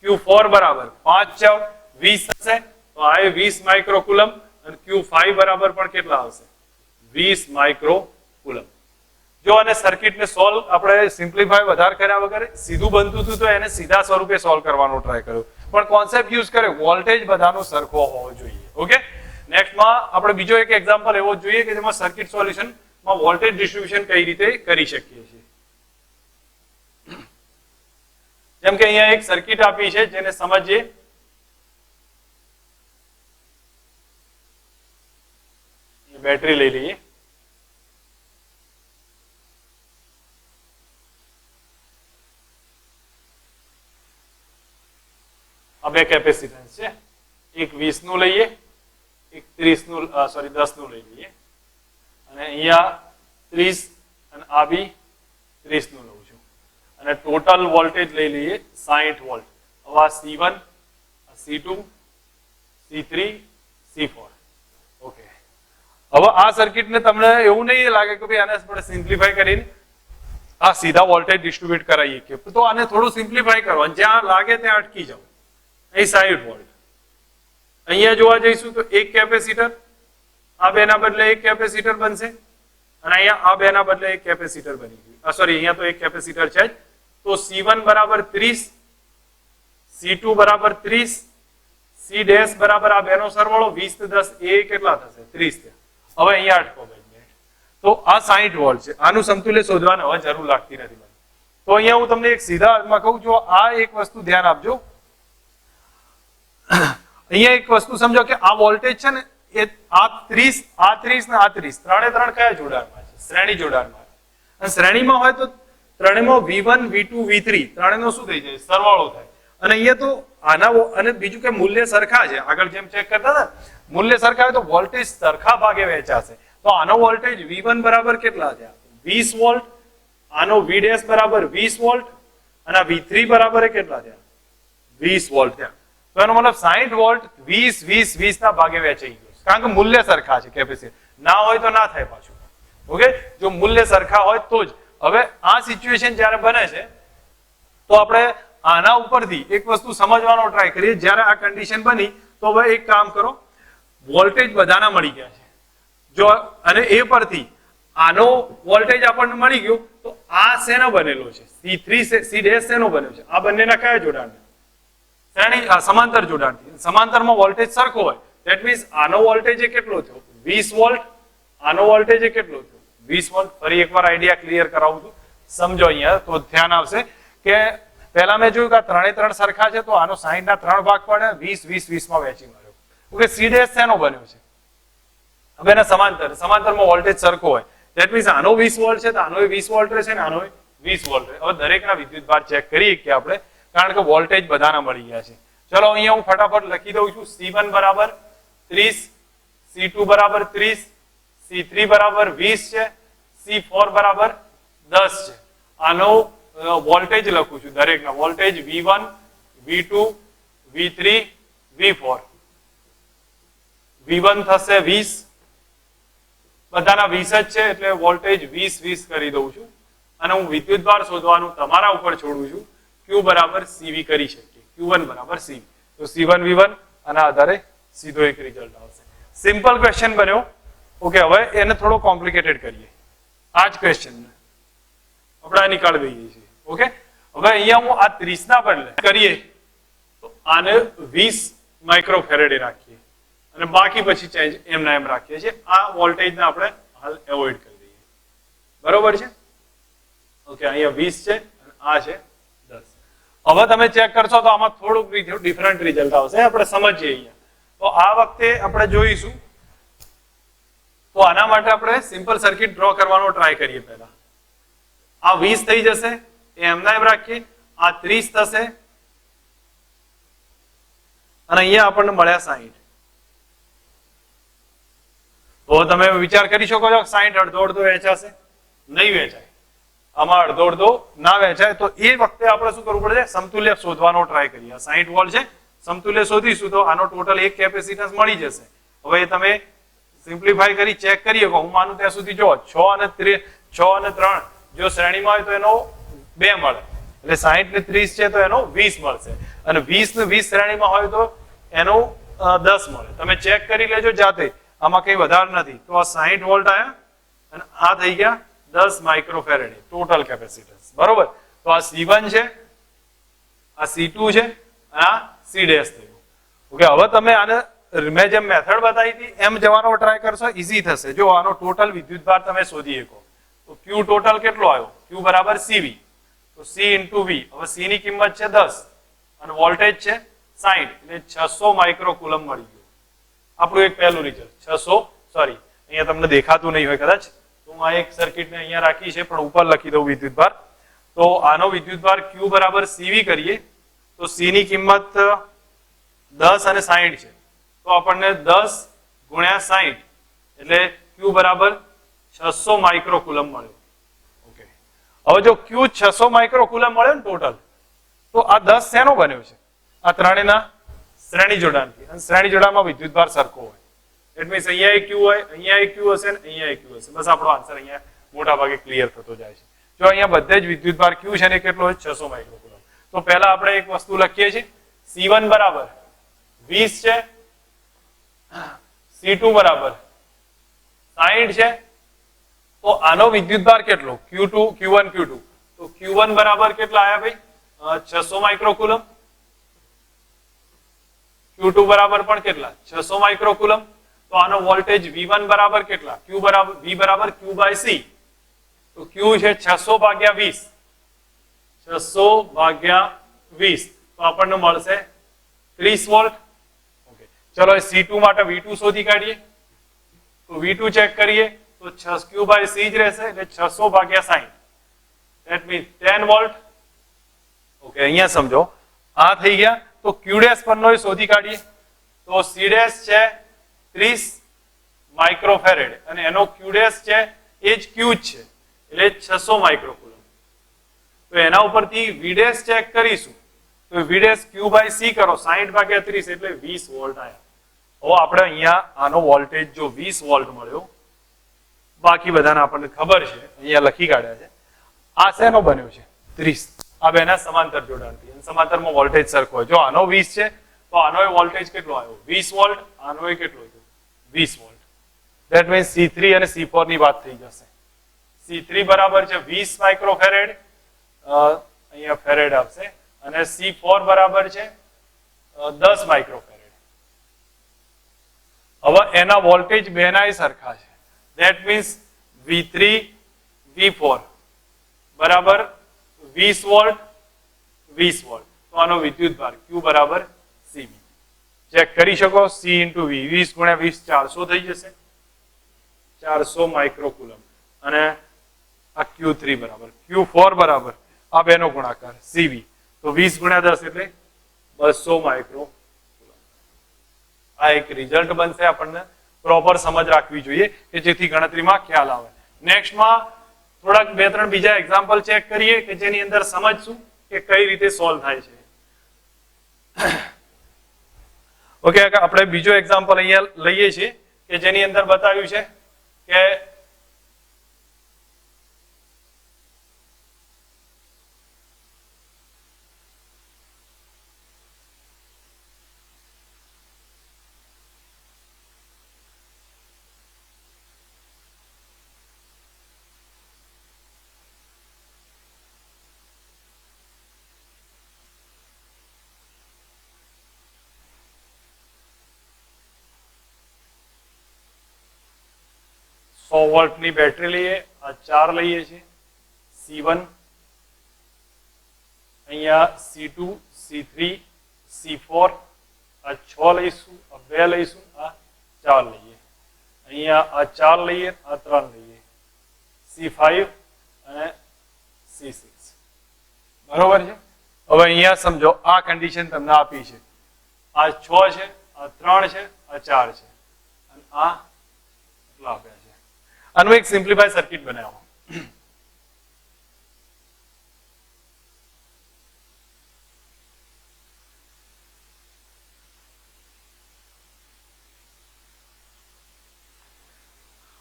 Q4 બરાબર 5 6 20 થશે તો આ 20 માઇક્રોકુલમ અને Q5 બરાબર પણ કેટલા આવશે? 20 માઇક્રોકુલમ. જો આને સર્કિટને સોલ્વ આપણે સિમ્પ્લિફાય વધારે કર્યા વગર સીધું બનતું હતું તો એને સીધા સ્વરૂપે સોલ્વ કરવાનો ટ્રાય કર્યો, પણ કોન્સેપ્ટ યુઝ કર્યો વોલ્ટેજ બધાનો સરખો હોવો જોઈએ. ઓકે, નેક્સ્ટમાં આપણે બીજો એક એક્ઝામ્પલ એવો જોઈએ કે જેમાં સર્કિટ સોલ્યુશનમાં વોલ્ટેજ ડિસ્ટ્રીબ્યુશન કઈ રીતે કરી શકીએ છીએ. જેમ કે અહીંયા એક સર્કિટ આપી છે જેને સમજીએ. બેટરી લઈ લઈએ. આ બે કેપેસિટન્સ છે, એક 20 નું લઈએ, એક 30 નું, સોરી 10 નું લઈ લઈએ અને અહીંયા 30 અને આ બી 30 નું લઉં છું અને ટોટલ વોલ્ટેજ લઈ લઈએ 60 વોલ્ટ. હવે આ C1, C2, C3, C4. Okay, હવે આ સર્કિટને તમને એવું નહીં લાગે કે ભાઈ આને આપણે સિમ્પ્લિફાય કરીને આ સીધા વોલ્ટેજ ડિસ્ટ્રીબ્યુટ કરાવીએ કે, તો આને થોડું સિમ્પ્લિફાય કરવાનું, જ્યાં લાગે ત્યાં અટકી જાવ. અહીં 60 વોલ્ટ. અહીંયા જોવા જઈશું તો એક કેપેસિટર, આ બેના બદલે એક કેપેસિટર બનશે અને અહીંયા આ બેના બદલે એક કેપેસિટર બની ગયું. સોરી, અહીંયા તો એક કેપેસિટર છે જ. તો C1 બરાબર 30, C2 બરાબર 30, C ડેશ બરાબર આ બેનો સરવાળો 20 ને 10 એ કેટલા થશે? 30. હવે અહીંયા અટકો 2 મિનિટ. તો આ 60 વોલ્ટ છે, આનું સમતુલ્ય શોધવાની હવે જરૂર લાગતી નથી. તો અહીંયા હું તમને એક સીધા અર્થમાં કહું છું, આ એક વસ્તુ ધ્યાન આપજો. અહીંયા એક વસ્તુ સમજો કે આ વોલ્ટેજ છે ને એ આ 30, આ 30 ને આ 30 ત્રણે ત્રણ કયા જોડાણમાં છે? શ્રેણી જોડાણમાં. અને શ્રેણીમાં હોય તો ત્રણેયમાં V1, V2, V3 ત્રણેયનો શું થઈ જાય? સરવાળો થાય. અને અહીંયા તો આના અને બીજું કે મૂલ્ય સરખા છે. આગળ જેમ ચેક કરતા હતા, મૂલ્ય સરખા હોય તો વોલ્ટેજ સરખા ભાગે વહેંચાશે. તો આનો વોલ્ટેજ V1 બરાબર કેટલા થયા? 20 વોલ્ટ. આનો V ડેશ બરાબર 20 વોલ્ટ અને V3 બરાબર કેટલા થયા? 20 વોલ્ટ થયા. તો એનો મતલબ 60 વોલ્ટ 20 20 20 ના ભાગે વહેંચાઈ ગયો, કારણ કે મૂલ્ય સરખા છે. કેપેસિટર ના હોય તો ના થાય પાછું. ઓકે, જો મૂલ્ય સરખા હોય તો જ. હવે આ સિચ્યુએશન જ્યારે બને છે તો આપણે આના ઉપરથી એક વસ્તુ સમજવાનો ટ્રાય કરીએ. જ્યારે આ કન્ડિશન બની તો હવે એક કામ કરો, વોલ્ટેજ બધાના મળી ગયા છે જો, અને એ પરથી આનો વોલ્ટેજ આપણને મળી ગયો તો આ શેનો બનેલો છે? C3 C ડેશ શેનો બન્યો છે? આ બંનેના કયા જોડાણ? શ્રેણી સમાંતર જોડાણથી. સમાંતરમાં વોલ્ટેજ સરખો હોય ધેટ મીન્સ આનો વોલ્ટેજ કેટલો થયો 20 વોલ્ટ, આનો વોલ્ટેજ કેટલો થયો 20 વોલ્ટ. ફરી એકવાર આઈડિયા ક્લિયર કરાવું છું, સમજો અહીંયા તો ધ્યાન આવશે કે પહેલા મેં જોયું કે આ ત્રણે ત્રણ સરખા છે, તો આનો 60 ના 3 ભાગ પડે, 20 20 20 માં વહેંચી મળ્યો. ઓકે, સી ડેશ શેનો બન્યો છે? હવે એના સમાંતરમાં વોલ્ટેજ સરખો હોય, ધેટ મીન્સ આનો 20 વોલ્ટ છે તો આનો 20 વોલ્ટ રહેશે ને આનો 20 વોલ્ટ રહે. હવે દરેકના વિદ્યુતભાર ચેક કરીએ કે આપણે, કારણ કે વોલ્ટેજ બધાના મળી ગયા છે. ચલો અહીંયા હું ફટાફટ લખી દઉં છું. C1 બરાબર 30, C2 બરાબર 30, C3 બરાબર 20 છે, C4 બરાબર 10 છે. આનો વોલ્ટેજ લખું છું, દરેકના voltage V1, V2, V3, V4. V1 થશે 20, બધાના 20 જ છે એટલે વોલ્ટેજ 20 20 કરી દઉં છું. અને હું વિદ્યુતભાર શોધવાનું તમારા ઉપર છોડું છું. Q બરાબર CV કરી શકીએ, Q1 બરાબર CV. તો C1 V1 આના આધારે સીધો એક રિઝલ્ટ આવશે. સિમ્પલ ક્વેશ્ચન બન્યો. ઓકે, હવે એને થોડો કોમ્પ્લિકેટેડ કરીએ. આ જ ક્વેશ્ચન આપણે નિકાળી દઈએ છીએ. ઓકે, હવે અહીંયા હું આ 30 ના બદલે કરીએ તો આને 20 માઇક્રોફેરેડે રાખીએ અને બાકી પછી ચેન્જ એમના એમ રાખીએ છીએ. આ વોલ્ટેજને આપણે હાલ એવોઇડ કરી દઈએ. બરોબર છે? ઓકે, અહીંયા 20 છે અને આ છે 10. હવે તમે ચેક કરશો તો આમાં થોડુંક ડિફરન્ટ રિઝલ્ટ આવશે. આપણે સમજીએ અહીંયા. તો આ વખતે આપણે જોઈશું. તો આના માટે આપણે સિમ્પલ સર્કિટ ડ્રો કરવાનો ટ્રાય કરીએ. પહેલા આ 20 થઈ જશે, એમના એમ રાખીએ. આ 30 થશે અને અહીંયા આપણને મળ્યા 60. તો તમે વિચાર કરી શકો છો 60 અડધો અડધો વહેંચાશે? નહીં વહેંચાય. આમાં અડધો અડધો ના વહેંચાય. તો એ વખતે આપણે શું કરવું પડશે? સમતુલ્ય શોધવાનો ટ્રાય કરીએ. 60 વોલ્ટ છે, સમતુલ્ય શોધીશું તો આનો ટોટલ એક કેપેસિટન્સ મળી જશે. હવે તમે સિમ્પ્લિફાય કરી ચેક કરીએ. હું માનું ત્યાં સુધી જો 6 અને 3 જો શ્રેણીમાં હોય તો એનો 2 મળે, એટલે 60 ને 30 છે તો એનો 20 મળશે. અને 20 ને 20 શ્રેણીમાં હોય તો એનો 10 મળે. તમે ચેક કરી લેજો જાતે, આમાં કઈ વધારે નથી. તો આ 60 વોલ્ટ આયા અને આ થઈ ગયા 10 માઇક્રોફેરેડ ટોટલ કેપેસિટન્સ. બરોબર? તો આ C1 છે, આ C2 છે, આ C ડેશ થયું. ઓકે, હવે તમે આને મેં જેમ મેથડ બતાવી હતી એમ જવાનો ટ્રાય કરશો, ઈઝી થશે. જો આનો ટોટલ વિદ્યુતભાર તમે શોધી શકો તો Q ટોટલ કેટલો આવ્યો? Q બરાબર CV, તો C into V. હવે C ની કિંમત છે 10 અને વોલ્ટેજ છે 60, એટલે 600 માઇક્રોકુલમ મળી ગયું. આપણું એક પહેલું રિઝલ્ટ 600. સોરી, અહીંયા તમને દેખાતું નહીં હોય કદાચ, તો હું આ એક સર્કિટને અહીંયા રાખી છે પણ ઉપર લખી દઉં વિદ્યુતભાર. તો આનો વિદ્યુતભાર Q બરાબર CV કરીએ તો C ની કિંમત 10 અને 60 છે, તો આપણને 10 ગુણ્યા 60 એટલે Q બરાબર 600 માઇક્રોકુલમ મળ્યો. ઓકે, હવે જો Q 600 માઇક્રોકુલમ મળ્યો ને ટોટલ, તો આ 10 શેનો બન્યો છે? આ ત્રણેયના શ્રેણી જોડાણથી. અને શ્રેણી જોડાણમાં વિદ્યુતભાર સરખો હોય. ઇટ મીન્સ અહીંયા એક Q હોય, અહીંયા એક Q હશે ને અહીંયા એક Q હશે. બસ આપણો આન્સર અહીંયા મોટા ભાગે ક્લિયર થતો જાય છે. જો અહીંયા બધે જ વિદ્યુતભાર Q છે ને કેટલો હોય? 600 માઇક્રોકુલમ. તો પહેલા આપણે એક વસ્તુ લખીએ છીએ. C1 બરાબર 20 છે, C2 બરાબર 60 છે, તો આનો વિદ્યુતભાર કેટલો? Q1 Q2. તો Q1 બરાબર કેટલા આયા ભાઈ? 600 માઇક્રોકુલમ. Q2 બરાબર પણ કેટલા? 600 માઇક્રોકુલમ. તો આનો વોલ્ટેજ V1 બરાબર કેટલા? V બરાબર Q by C. તો Q છે 600 ભાગ્યા 20, 600 ભાગ્યા 20, તો આપણને મળશે 30 વોલ્ટ. ઓકે, ચલો C2 માટે V2 શોધી કાઢીએ. તો V2 ચેક કરીએ તો Q by C જ રહેશે, એટલે 600 ભાગ્યા 60, that means 10 વોલ્ટ. ઓકે, અહીંયા સમજો, આ થઈ ગયા. તો Q ડેશ પરનો શોધી કાઢીએ. તો C ડેશ છે 30 માઇક્રોફેરેડ અને એનો Q ડેશ છે એ જ Q જ છે, એટલે 600 માઇક્રોકુલમ. તો એના ઉપરથી V ડેશ ચેક કરીશું. તો V dash Q by C કરો, 60 ભાગ્યા 30 એટલે 20 વોલ્ટ આવ્યા. હવે આપણે અહીંયા આનો વોલ્ટેજ જો 20 વોલ્ટ મળ્યો, બાકી બધાને આપણને ખબર છે, અહીંયા લખી કાઢ્યા છે. આ શેનો બન્યો છે? 30. આ બેના સમાંતર જોડાણથી, અને સમાંતરમાં વોલ્ટેજ સરખો હોય. જો આનો 20 છે તો આનો વોલ્ટેજ કેટલો આવ્યો? 20 વોલ્ટ. આનો કેટલો આવ્યો? 20 વોલ્ટ. ધેટ મીન્સ C3 અને C4 ની વાત થઈ જશે. C3 બરાબર છે 20 માઇક્રોફેરેડ, અહીંયા ફેરેડ આવશે, અને C4 બરાબર છે 10 માઇક્રોફેરેડ. હવે એના વોલ્ટેજ બેનાય સરખા છે. ધેટ મીન્સ V3 V4 બરાબર 20 વોલ્ટ 20 વોલ્ટ. તો આનો વિદ્યુત ભાર Q બરાબર CB. ચેક કરી શકો. C × V 20 × 20 400 થઈ જશે. 400 માઇક્રોકુલમ. અને આ Q3 બરાબર Q4 બરાબર આ બેનો ગુણાકાર CB. તો 20 × 10 એટલે 200 માઇક્રો. આ એક રિઝલ્ટ બનશે. આપણને પ્રોપર સમજ રાખવી જોઈએ કે જેથી ગણતરીમાં ખ્યાલ આવે. નેક્સ્ટમાં થોડાક 2-3 બીજા એક્ઝામ્પલ ચેક કરીએ કે જેની અંદર સમજશું કે કઈ રીતે સોલ્વ થાય છે. ઓકે, આપણે બીજો એક્ઝામ્પલ અહીંયા લઈએ છીએ કે જેની અંદર બતાવ્યું છે કે સો વોલ્ટની બેટરી લઈએ. આ 4 લઈએ છીએ. C1 અહીંયા C2 C3 C4 આ 6 લઈશું. આ 2 લઈશું. આ 4 લઈએ. અહીંયા આ 4 લઈએ. આ 3 લઈએ. C5 અને C6 બરોબર છે. હવે અહીંયા સમજો આ કન્ડિશન તમને આપી છે. આ 6 છે. આ 3 છે. આ 4 છે. અને આ એટલા આપ્યા છે. આનું એક સિમ્પ્લિફાઈ સર્કિટ બનાવો.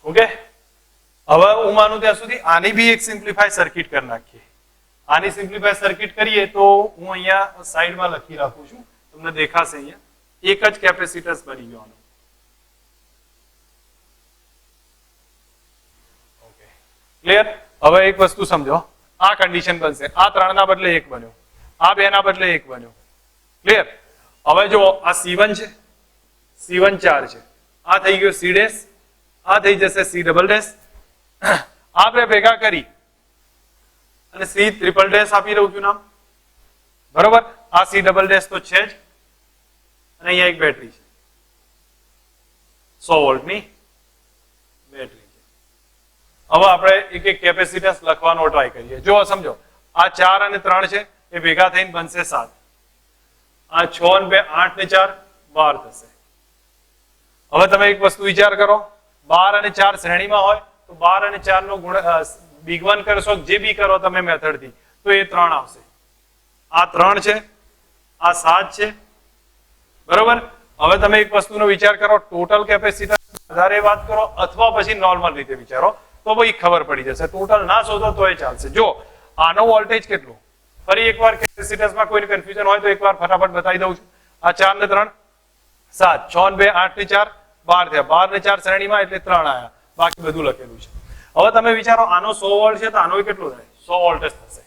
ઓકે, હવે હું માનું ત્યાં સુધી આની બી એક સિમ્પ્લિફાઈ સર્કિટ કરી નાખીએ. આની સિમ્પ્લિફાઈ સર્કિટ કરીએ તો હું અહીંયા સાઈડમાં લખી રાખું છું. તમને દેખાશે અહીંયા એક જ કેપેસિટન્સ બની ગયો. ક્લિયર? હવે એક વસ્તુ સમજો. આ કન્ડિશન બનશે. આ 3 ના બદલે 1 બન્યો. આ 2 ના બદલે 1 બન્યો. ક્લિયર? હવે જો આ C1 છે. C1 4 છે. આ થઈ ગયો C ડેશ. આ થઈ જશે C ડબલ ડેશ. આ બે ભેગા કરી અને C ટ્રિપલ ડેશ આપી દઉં છું નામ. બરોબર? આ C ડબલ ડેશ તો છે જ. અને અહીંયા એક બેટરી છે. 100 વોલ્ટની બેટરી. હવે આપણે એક એક કેપેસિટન્સ લખવાનો ટ્રાય કરીએ. જો સમજો આ 4 અને 3 છે એ ભેગા થઈને બનશે 7. આ 6 અને 2 8 ને 4 12 થશે. હવે તમે એક વસ્તુ વિચાર કરો. 12 અને 4 શ્રેણીમાં હોય તો 12 અને 4 નો ગુણ બિગ 1 કરશો જે બી કરો તમે મેથડ થી તો એ 3 આવશે. આ 3 છે. આ 7 છે. બરોબર? હવે તમે એક વસ્તુનો વિચાર કરો. ટોટલ કેપેસિટન્સ વધારે વાત કરો અથવા પછી નોર્મલ રીતે વિચારો તો ભાઈ ખબર પડી જશે. ટોટલ ના શોધો તો એ ચાલશે. જો આનો વોલ્ટેજ કેટલો, ફરી એકવાર કેપેસિટન્સમાં કોઈને કન્ફ્યુઝન હોય તો એકવાર ફટાફટ બતાવી દઉં છું. આ 4 ને 3 7, 6 ને 2 8 ને 4 12 થયા. 12 ને 4 શ્રેણીમાં એટલે 3 આયા. બાકી બધું લખેલું છે. હવે તમે વિચારો આનો 100 વોલ્ટ છે તો આનો કેટલો થાય? 100 વોલ્ટ જ થશે.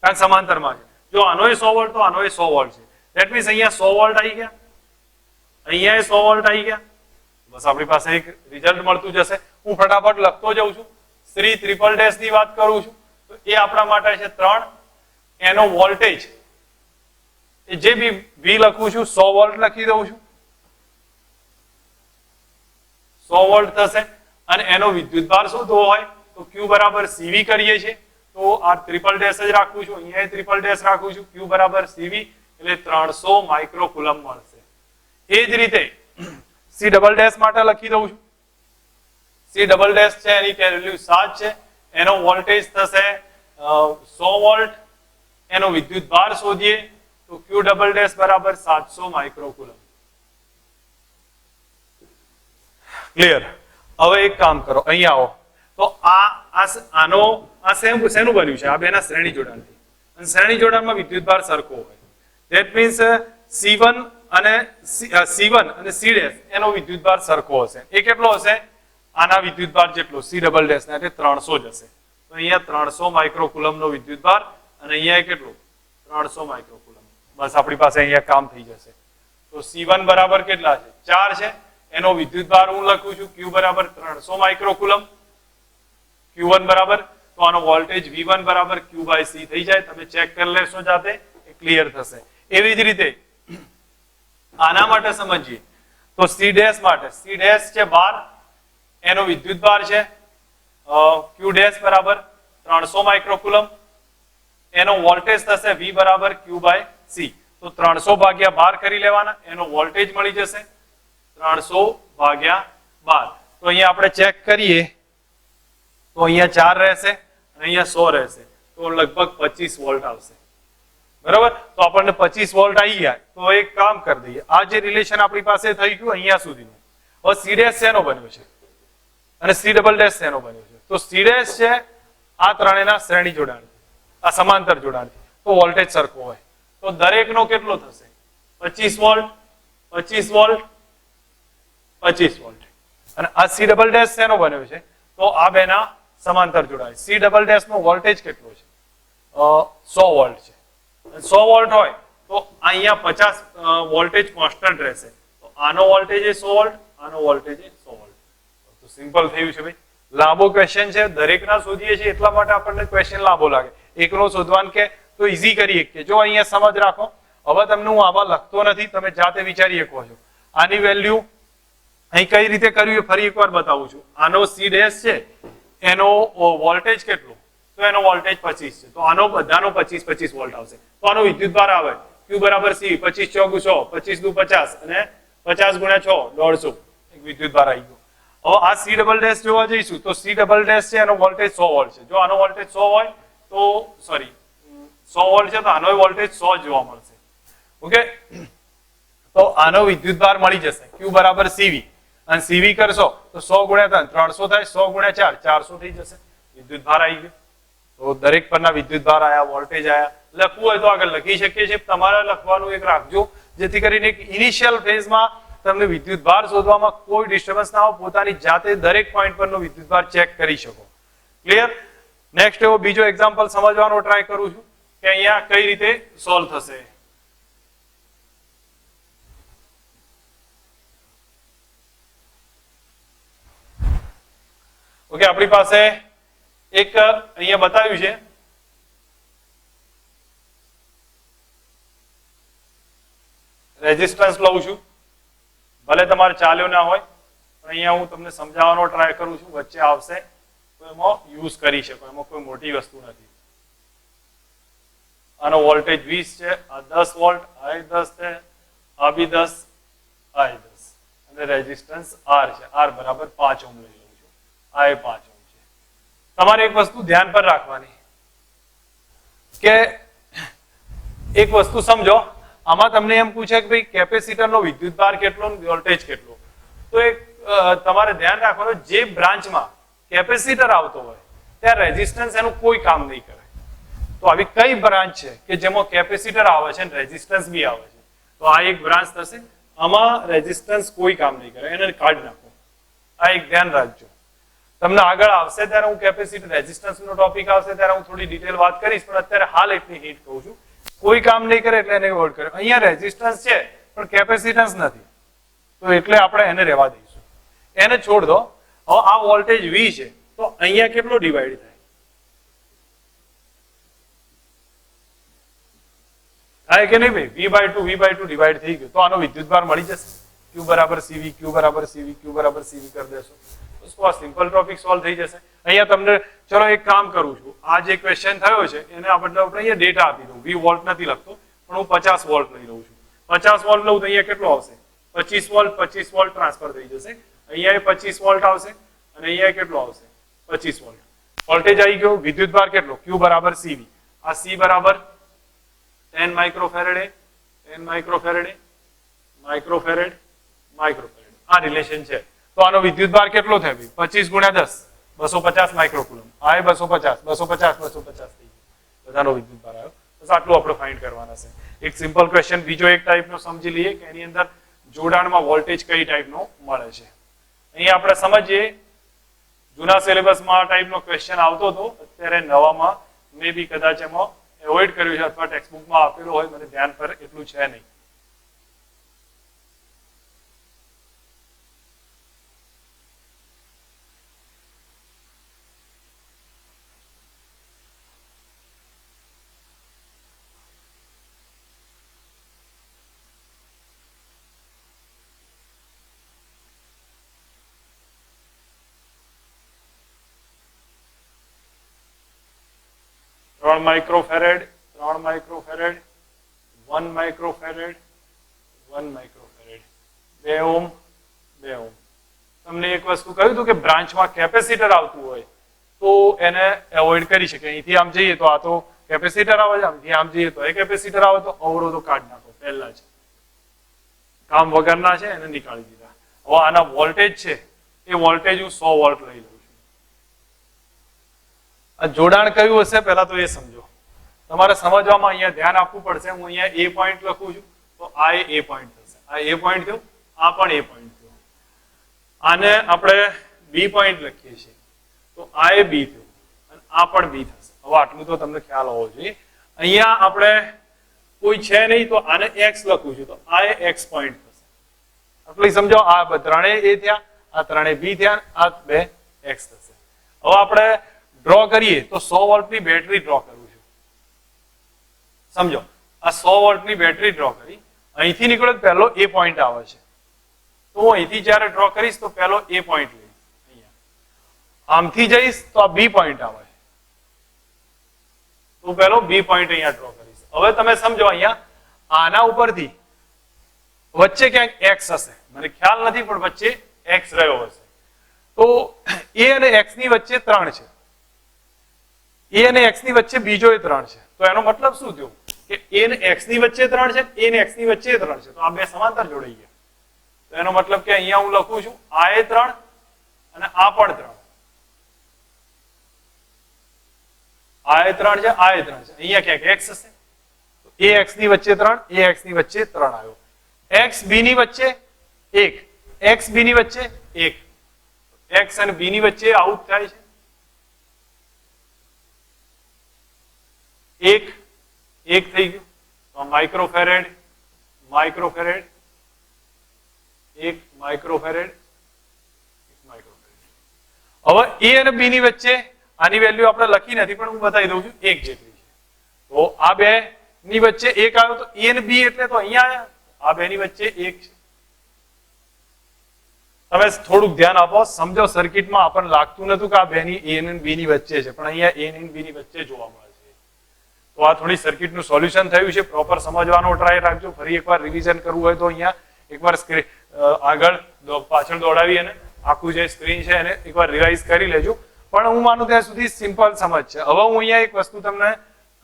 કારણ સમાંતરમાં છે. જો આનો 100 વોલ્ટ તો આનો 100 વોલ્ટ છે. ધેટ મીન્સ અહીંયા 100 વોલ્ટ આવી ગયા. અહીંયા 100 વોલ્ટ આવી ગયા. બસ આપણી પાસે એક રિઝલ્ટ મળતું જશે. હું ફટાફટ લખતો જાઉં છું. શ્રી ટ્રિપલ ડેશ ની વાત કરું છું તો એ આપણા માટે છે 3. એનો વોલ્ટેજ એ જે બી V લખું છું 100 વોલ્ટ લખી દઉં છું. 100 વોલ્ટ થશે. અને એનો વિદ્યુતભાર શોધવો હોય તો Q બરાબર CV કરીએ છીએ. તો આ ટ્રિપલ ડેશ જ રાખું છું. અહીંયા ટ્રિપલ ડેશ રાખું છું. Q બરાબર CV એટલે 300 માઇક્રોકુલમ મળશે. એ જ રીતે C ડબલ ડેશ માટે લખી દઉં છું. C ડબલ ડેશ છે એની વેલ્યુ 7 છે. એનો વોલ્ટેજ થશે 100 વોલ્ટ. એનો વિદ્યુતભાર શોધીએ તો Q ડબલ ડેશ બરાબર 700 માઇક્રોકુલમ. ક્લિયર? હવે એક કામ કરો, અહીંયા આવો તો આનો આ શેનું બન્યું છે? આ બેના શ્રેણી જોડાણથી. અને શ્રેણી જોડાણમાં વિદ્યુતભાર સરખો હોય. ધેટ મીન્સ C1 અને C ડેશ એનો વિદ્યુતભાર સરખો હશે. એ કેટલો હશે? આના વિદ્યુતભાર જેટલો C ડબલ ડેશ ના એટલે 300 જ હશે. તો અહીંયા 300 માઇક્રોકુલમ નો વિદ્યુતભાર અને અહીંયા કેટલું? 300 માઇક્રોકુલમ. બસ આપણી પાસે અહીંયા કામ થઈ જશે. તો C1 બરાબર કેટલા છે? 4 છે. એનો વિદ્યુતભાર હું લખું છું Q બરાબર 300 માઇક્રોકુલમ, Q1 બરાબર, તો આનો વોલ્ટેજ V1 બરાબર Q/C થઈ જાય. તમે ચેક કરી લેશો જાતે, એ ક્લિયર થશે. એવી જ રીતે આના માટે સમજીએ તો C ડેશ માટે, C ડેશ છે 12, એનો વિદ્યુતભાર છે Q ડેશ બરાબર 300 માઇક્રોકુલમ, એનો વોલ્ટેજ થશે V બરાબર Q/C. તો 300 ભાગ્યા 12 કરી લેવાના, એનો વોલ્ટેજ મળી જશે 300 ભાગ્યા 12. તો અહીંયા આપણે ચેક કરીએ તો અહીંયા 4 રહેશે અને અહીંયા 100 રહેશે, તો લગભગ 25 વોલ્ટ આવશે. બરાબર, તો આપણને 25 વોલ્ટ આવી ગયા. તો એક કામ કરી દઈએ, આ જે રિલેશન આપણી પાસે થઈ ગયું અહીંયા સુધીનું. હવે C ડેશ શેનો બન્યો છે અને C ડબલ ડેશ શેનો બન્યો છે? તો C ડેશ છે આ ત્રણેયના શ્રેણી જોડાણ, આ સમાંતર જોડાણ, તો વોલ્ટેજ સરખો હોય તો દરેકનો કેટલો થશે? 25 વોલ્ટ, 25 વોલ્ટ, 25 વોલ્ટ. અને આ C ડબલ ડેશ શેનો બન્યો છે? તો આ બેના સમાંતર જોડાય. C ડબલ ડેશ નો વોલ્ટેજ કેટલો છે? 100 વોલ્ટ છે. 100 વોલ્ટ હોય તો અહીંયા 50 વોલ્ટેજ કોન્સ્ટન્ટ રહેશે. તો આનો વોલ્ટેજ એ 100 વોલ્ટ, આનો વોલ્ટેજ એ 100 વોલ્ટ. તો સિમ્પલ થયું છે ભાઈ. લાંબો ક્વેશ્ચન છે, દરેકના શોધીએ છીએ એટલા માટે આપણને ક્વેશ્ચન લાંબો લાગે. એકનો શોધવાનું કે તો ઈઝી કરીએ કે જો અહીંયા સમજ રાખો. હવે તમને હું આમાં લખતો નથી, તમે જાતે વિચારી શકો છો. આની વેલ્યુ અહીં કઈ રીતે કર્યું એ ફરી એકવાર બતાવું છું. આનો C ડેશ છે, એનો વોલ્ટેજ કેટલો? તો એનો વોલ્ટેજ 25 છે, તો આનો બધાનો 25 વોલ્ટ આવશે. તો આનો વિદ્યુતભાર આવે Q બરાબર C, 25 ચોગુ 100, 25 દુ 50 અને 50 ગુણ્યા 6 150 એક વિદ્યુતભાર આવી ગયો. હવે આ C ડબલ ડેશ જોવા જઈશું તો C ડબલ ડેશ છે, એનો વોલ્ટેજ 100 વોલ્ટ છે. જો આનો વોલ્ટેજ 100 હોય તો સોરી 100 વોલ્ટ છે તો આનો વોલ્ટેજ 100 જોવા મળશે. ઓકે, તો આનો વિદ્યુતભાર મળી જશે Q બરાબર CV, અને CV કરશો તો 100 ગુણ્યા 3 300 થાય, 100 ગુણ્યા 4 400 થઈ જશે. વિદ્યુતભાર આવી ગયો. તો દરેક પરના વિદ્યુતભાર આયા, વોલ્ટેજ આયા. લખવું હોય તો આગળ લખી શકીએ છીએ. તમારે લખવાનું એક રાખજો જેથી કરીને એક ઇનિશિયલ ફેઝમાં તમને વિદ્યુતભાર શોધવામાં કોઈ ડિસ્ટર્બન્સ ના હોય, પોતાની જાતે દરેક પોઈન્ટ પરનો વિદ્યુતભાર ચેક કરી શકો. ક્લિયર? નેક્સ્ટ એવો બીજો એક્ઝામ્પલ સમજવાનો ટ્રાય કરું છું કે અહીંયા કઈ રીતે સોલ્વ થશે. ઓકે, આપણી પાસે એક અહીંયા બતાવ્યું છે રેઝિસ્ટન્સ લઉં છું, ભલે તમારે ચાલ્યો ના હોય પણ અહીંયા હું તમને સમજાવવાનો ટ્રાય કરું છું. વચ્ચે આવશે તો એમાં યુઝ કરી શકો, એમાં કોઈ મોટી વસ્તુ નથી. આનો વોલ્ટેજ 20 છે, આ 10 વોલ્ટ, આ 10 છે, આ બી 10, આ 10, અને રેઝિસ્ટન્સ R છે. R બરાબર 5 ઓહ્મ લઈ લઉં છું, આ એ 5 ઓહ્મ છે. તમારે એક વસ્તુ ધ્યાન પર રાખવાની કે એક વસ્તુ સમજો, આમાં તમને એમ પૂછે કે ભાઈ કેપેસિટરનો વિદ્યુતભાર કેટલો, વોલ્ટેજ કેટલો. તો એક તમારે ધ્યાન રાખવાનું, જે બ્રાન્ચમાં કેપેસિટર આવતો હોય ત્યાં રેઝિસ્ટન્સ એનું કોઈ કામ નહીં કરે. તો આવી કઈ બ્રાન્ચ છે કે જેમાં કેપેસિટર આવે છે અને રેઝિસ્ટન્સ બી આવે છે? તો આ એક બ્રાન્ચ થશે, આમાં રેઝિસ્ટન્સ કોઈ કામ નહીં કરે, એને કાઢી નાખો. આ એક ધ્યાન રાખજો. તમને આગળ આવશે ત્યારે હું કેપેસિટર રેઝિસ્ટન્સનો ટોપિક આવશે ત્યારે હું થોડી ડિટેલ વાત કરીશ, પણ અત્યારે હાલ એટલી હિન્ટ કહું છું, કોઈ કામ નહીં કરે એટલે એને અવોઇડ કરે. અહીંયા રેઝિસ્ટન્સ છે પણ કેપેસિટન્સ નથી, તો એટલે આપણે એને રહેવા દઈશું, એને છોડ દો. હવે આ વોલ્ટેજ V છે તો અહીંયા કેટલો ડિવાઈડ થાય? થાય કે નહીં ભાઈ? V/2 ડિવાઈડ થઈ ગયું, તો આનો વિદ્યુતભાર મળી જશે. Q બરાબર CV, Q બરાબર CV, Q બરાબર CV કરી દેશો તો આ સિમ્પલ ટોપિક સોલ્વ થઈ જશે. અહીંયા તમને ચલો એક કામ કરું છું, આ જે ક્વેશ્ચન થયો છે એને આપણે અહીંયા ડેટા આપી દઉં. V વોલ્ટ નથી લખતો પણ હું 50 વોલ્ટ લઈ લઉં છું. 50 વોલ્ટ લઉં તો અહીંયા કેટલો આવશે? 25 વોલ્ટ ટ્રાન્સફર થઈ જશે. અહીંયા 25 વોલ્ટ આવશે અને અહીંયા કેટલો આવશે? 25 વોલ્ટ. વોલ્ટેજ આવી ગયો. વિદ્યુતભાર કેટલો? Q બરાબર CV. આ C બરાબર 10 માઇક્રોફેરેડે, 10 માઇક્રોફેરેડે, માઇક્રોફેરેડ, માઇક્રોફેરેડ. આ રિલેશન છે. તો આનો વિદ્યુતભાર કેટલો થાય? 25 ગુણ્યા 10, 250 માઇક્રોકુલમ. આ 250, 250, 250 થઈ ગયું. બધાનો વિદ્યુતભાર આવ્યો. બસ આટલું આપણે ફાઇન્ડ કરવાના છે. એક સિમ્પલ ક્વેશ્ચન બીજો એક ટાઈપનો સમજી લઈએ કે એની અંદર જોડાણમાં વોલ્ટેજ કઈ ટાઈપનો મળે છે. અહીંયા આપણે સમજીએ, જૂના સિલેબસમાં આ ટાઈપનો ક્વેશ્ચન આવતો હતો, અત્યારે નવામાં મે બી કદાચ એમાં એવોઇડ કર્યું છે અથવા ટેક્સ્ટબુકમાં આપેલું હોય, મને ધ્યાન પર એટલું છે નહીં. 3 માઇક્રોફેરેડ 3 માઇક્રોફેરેડ 1 માઇક્રોફેરેડ 1 માઇક્રોફેરેડ 2 ઓહ્મ 2 ઓહ્મ. તમને એક વસ્તુ કહ્યું હતું કે બ્રાન્ચમાં કેપેસિટર આવતું હોય તો એને એવોઇડ કરી શકે. અહીંથી આમ જઈએ તો આ તો કેપેસિટર આવે છે, આમથી આમ જઈએ તો એ કેપેસિટર આવે, તો અવરોધો કાઢી નાખો પહેલા જ. કામ વગરના છે એને નીકાળી દીધા. હવે આના વોલ્ટેજ છે એ વોલ્ટેજ હું 100 વોલ્ટ લઈ લઉં છું. આ જોડાણ કયું હશે પહેલા તો એ સમજો. તમારે સમજવામાં અહીંયા ધ્યાન આપવું પડશે. હું અહીંયા એ પોઈન્ટ લખું છું તો આ એ પોઈન્ટ થશે, આ એ પોઈન્ટ થયું, આ પણ એ પોઈન્ટ થયું. આને આપણે બી પોઈન્ટ લખીએ છીએ તો આ એ બી થયું અને આ પણ બી થશે. હવે આટલું તો તમને ખ્યાલ હોવો જોઈએ. અહીંયા આપણે કોઈ છે નહીં તો આને એક્સ લખું છું તો આ એ એક્સ પોઈન્ટ થશે. આટલું સમજો. આ ત્રણેય એ થયા, આ ત્રણેય બી થયા, આ બે એક્સ થશે. હવે આપણે ડ્રો કરીએ તો 100 વોલ્ટની બેટરી ડ્રો કરું છું. સમજો, આ 100 વોલ્ટની બેટરી ડ્રો કરી. અહીંથી નીકળ્યો પહેલો એ પોઈન્ટ આવે છે તો હું અહીંથી જ્યારે ડ્રો કરીશ તો પહેલો એ પોઈન્ટ લઈશ. અહીંયા આમથી જઈશ તો આ બી પોઈન્ટ આવે તો પહેલો બી પોઈન્ટ અહીંયા ડ્રો કરીશ. હવે તમે સમજો, અહીંયા આના ઉપરથી વચ્ચે ક્યાંક એક્સ હશે, મને ખ્યાલ નથી પણ વચ્ચે એક્સ રહ્યો હશે. તો એ અને એક્સ ની વચ્ચે 3 છે, એ અને એક્સ ની વચ્ચે બીજો એ 3 છે. તો એનો મતલબ શું થયો કે એ ને એક્સ ની વચ્ચે 3 છે, એ ને એક્સ ની વચ્ચે 3 છે. તો આ બે સમાંતર જોડાઈ ગયા. તો એનો મતલબ કે અહીંયા હું લખું છું આ એ 3 અને આ પણ 3. આ એ 3 છે, આ એ 3 છે. અહીંયા ક્યાંક એક્સ હશે તો એ એક્સ ની વચ્ચે 3, એ એક્સ ની વચ્ચે 3 આવ્યો. એક્સ બી ની વચ્ચે 1, એક્સ બી ની વચ્ચે 1. એક્સ અને બી ની વચ્ચે આઉટ થાય છે 1 1 થઈ ગયું. તો માઇક્રોફેરેડ માઇક્રોફેરેડ 1 માઇક્રોફેરેડ 1 માઇક્રોફેરેડ. હવે એ અને બી ની વચ્ચે આની વેલ્યુ આપણે લખી નથી પણ હું બતાવી દઉં છું 1 જેટલી છે. તો આ બે ની વચ્ચે 1 આવ્યો તો એ અને બી એટલે તો અહીંયા આવ્યા. આ બે ની વચ્ચે 1 છે. તમે થોડુંક ધ્યાન આપો, સમજો. સર્કિટમાં આપણને લાગતું નતું કે આ બે ની એ અને બી ની વચ્ચે છે, પણ અહીંયા એ અને બી ની વચ્ચે જોવા મળે છે. તો આ થોડી સર્કિટનું સોલ્યુશન થયું છે. પ્રોપર સમજવાનો ટ્રાય રાખજો. ફરી એકવાર રિવિઝન કરવું હોય તો અહીંયા એકવાર આગળ પાછળ દોડાવી અને આખું જે સ્ક્રીન છે એને એકવાર રિવાઇઝ કરી લેજો. પણ હું માનું ત્યાં સુધી સિમ્પલ સમજ છે. હવે હું અહીંયા એક વસ્તુ તમને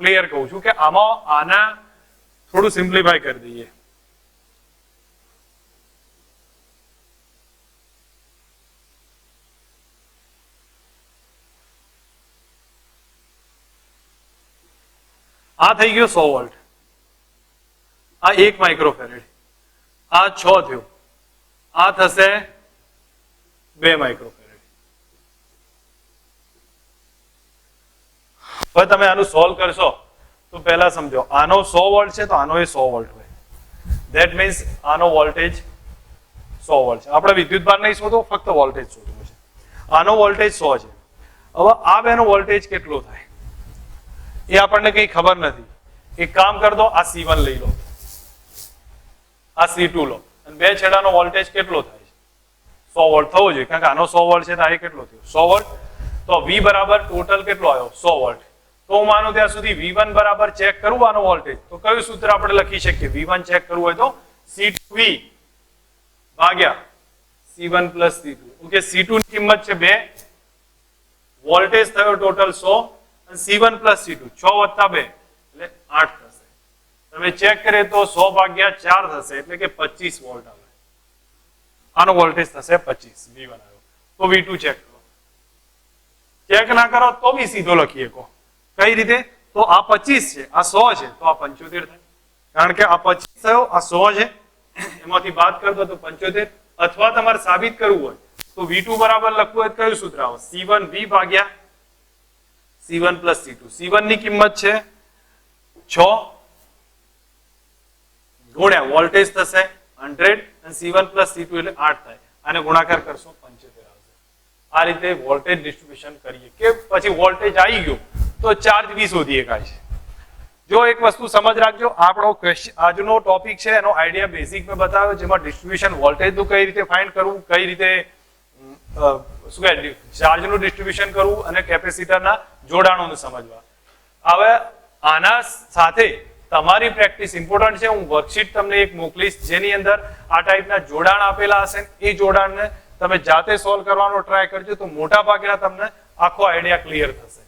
ક્લિયર કહું છું કે આમાં આના થોડું સિમ્પ્લિફાય કરી દઈએ. આ થઈ ગયો 100 વોલ્ટ, આ 1 માઇક્રોફેરેડ, આ 6 થયો, આ થશે 2 માઇક્રોફેરેડ. હવે તમે આનું સોલ્વ કરશો તો પહેલા સમજો, આનો 100 વોલ્ટ છે તો આનો એ 100 વોલ્ટ હોય. ધેટ મીન્સ આનો વોલ્ટેજ 100 વોલ્ટ છે. આપણે વિદ્યુતભાર નહીં શોધો, ફક્ત વોલ્ટેજ શોધવું છે. આનો વોલ્ટેજ 100 છે. હવે આ બેનો વોલ્ટેજ કેટલો થાય એ આપણને કઈ ખબર નથી. એક કામ કર દો, આ C1 લઈ લો, આ C2 લો અને બે છેડાનો વોલ્ટેજ કેટલો થાય છે? 100 વોલ્ટ થવો જોઈએ, કારણ કે આનો 100 વોલ્ટ છે તો આ કેટલો થયો? 100 વોલ્ટ. તો V બરાબર ટોટલ કેટલો આવ્યો? 100 વોલ્ટ. તો હું માનું ત્યાં સુધી V1 બરાબર ચેક કરવું આનો વોલ્ટેજ, તો કયું સૂત્ર આપણે લખી શકીએ? V1 ચેક કરવું હોય તો C2V ભાગ્યા C1 plus C2. Okay, C2 ની કિંમત છે 2, વોલ્ટેજ થયો ટોટલ 100 અને C1 પ્લસ C2 6 વત્તા 2 એટલે 8 થશે. તમે ચેક કરીએ તો 100 ભાગ્યા 4 થશે એટલે કે 25 વોલ્ટ આવે. આનો વોલ્ટેજ થશે 25. V1 આવ્યો. તો V2 ચેક કરો. ચેક ના કરો તો બી સીધો લખી શકો. કઈ રીતે? તો આ 25 છે, આ 100 છે, તો આ 75 થાય. કારણ કે આ 25 થયો, આ 100 છે, એમાંથી બાદ કરી દો તો 75. અથવા તમારે સાબિત કરવું હોય તો V2 બરાબર લખવું હોય તો કયું સૂત્ર આવે? C1V ભાગ્યા C1 પ્લસ C2. C1 ની કિંમત છે 6 ગુણ્યા વોલ્ટેજ થશે 100 અને C1 પ્લસ C2 એટલે 8 થાય. આને ગુણાકાર કરશો 75 આવશે. આ રીતે વોલ્ટેજ ડિસ્ટ્રીબ્યુશન કરીએ કે પછી વોલ્ટેજ આવી ગયો તો ચાર્જ બી શોધી શકાય છે. જો એક વસ્તુ સમજ રાખજો, આપણો ક્વેશ્ચન આજનો ટોપિક છે એનો આઈડિયા બેઝિક મેં બતાવ્યો, જેમાં ડિસ્ટ્રીબ્યુશન વોલ્ટેજનું કઈ રીતે ફાઇન્ડ કરવું, કઈ રીતે શું કહે ચાર્જનું ડિસ્ટ્રીબ્યુશન કરવું અને કેપેસિટરના જોડાણોને સમજવા. હવે આના સાથે તમારી પ્રેક્ટિસ ઇમ્પોર્ટન્ટ છે. હું વર્કશીટ તમને એક મોકલીશ જેની અંદર આ ટાઈપના જોડાણ આપેલા હશે. એ જોડાણને તમે જાતે સોલ્વ કરવાનો ટ્રાય કરજો તો મોટા ભાગના તમને આખો આઈડિયા ક્લિયર થશે.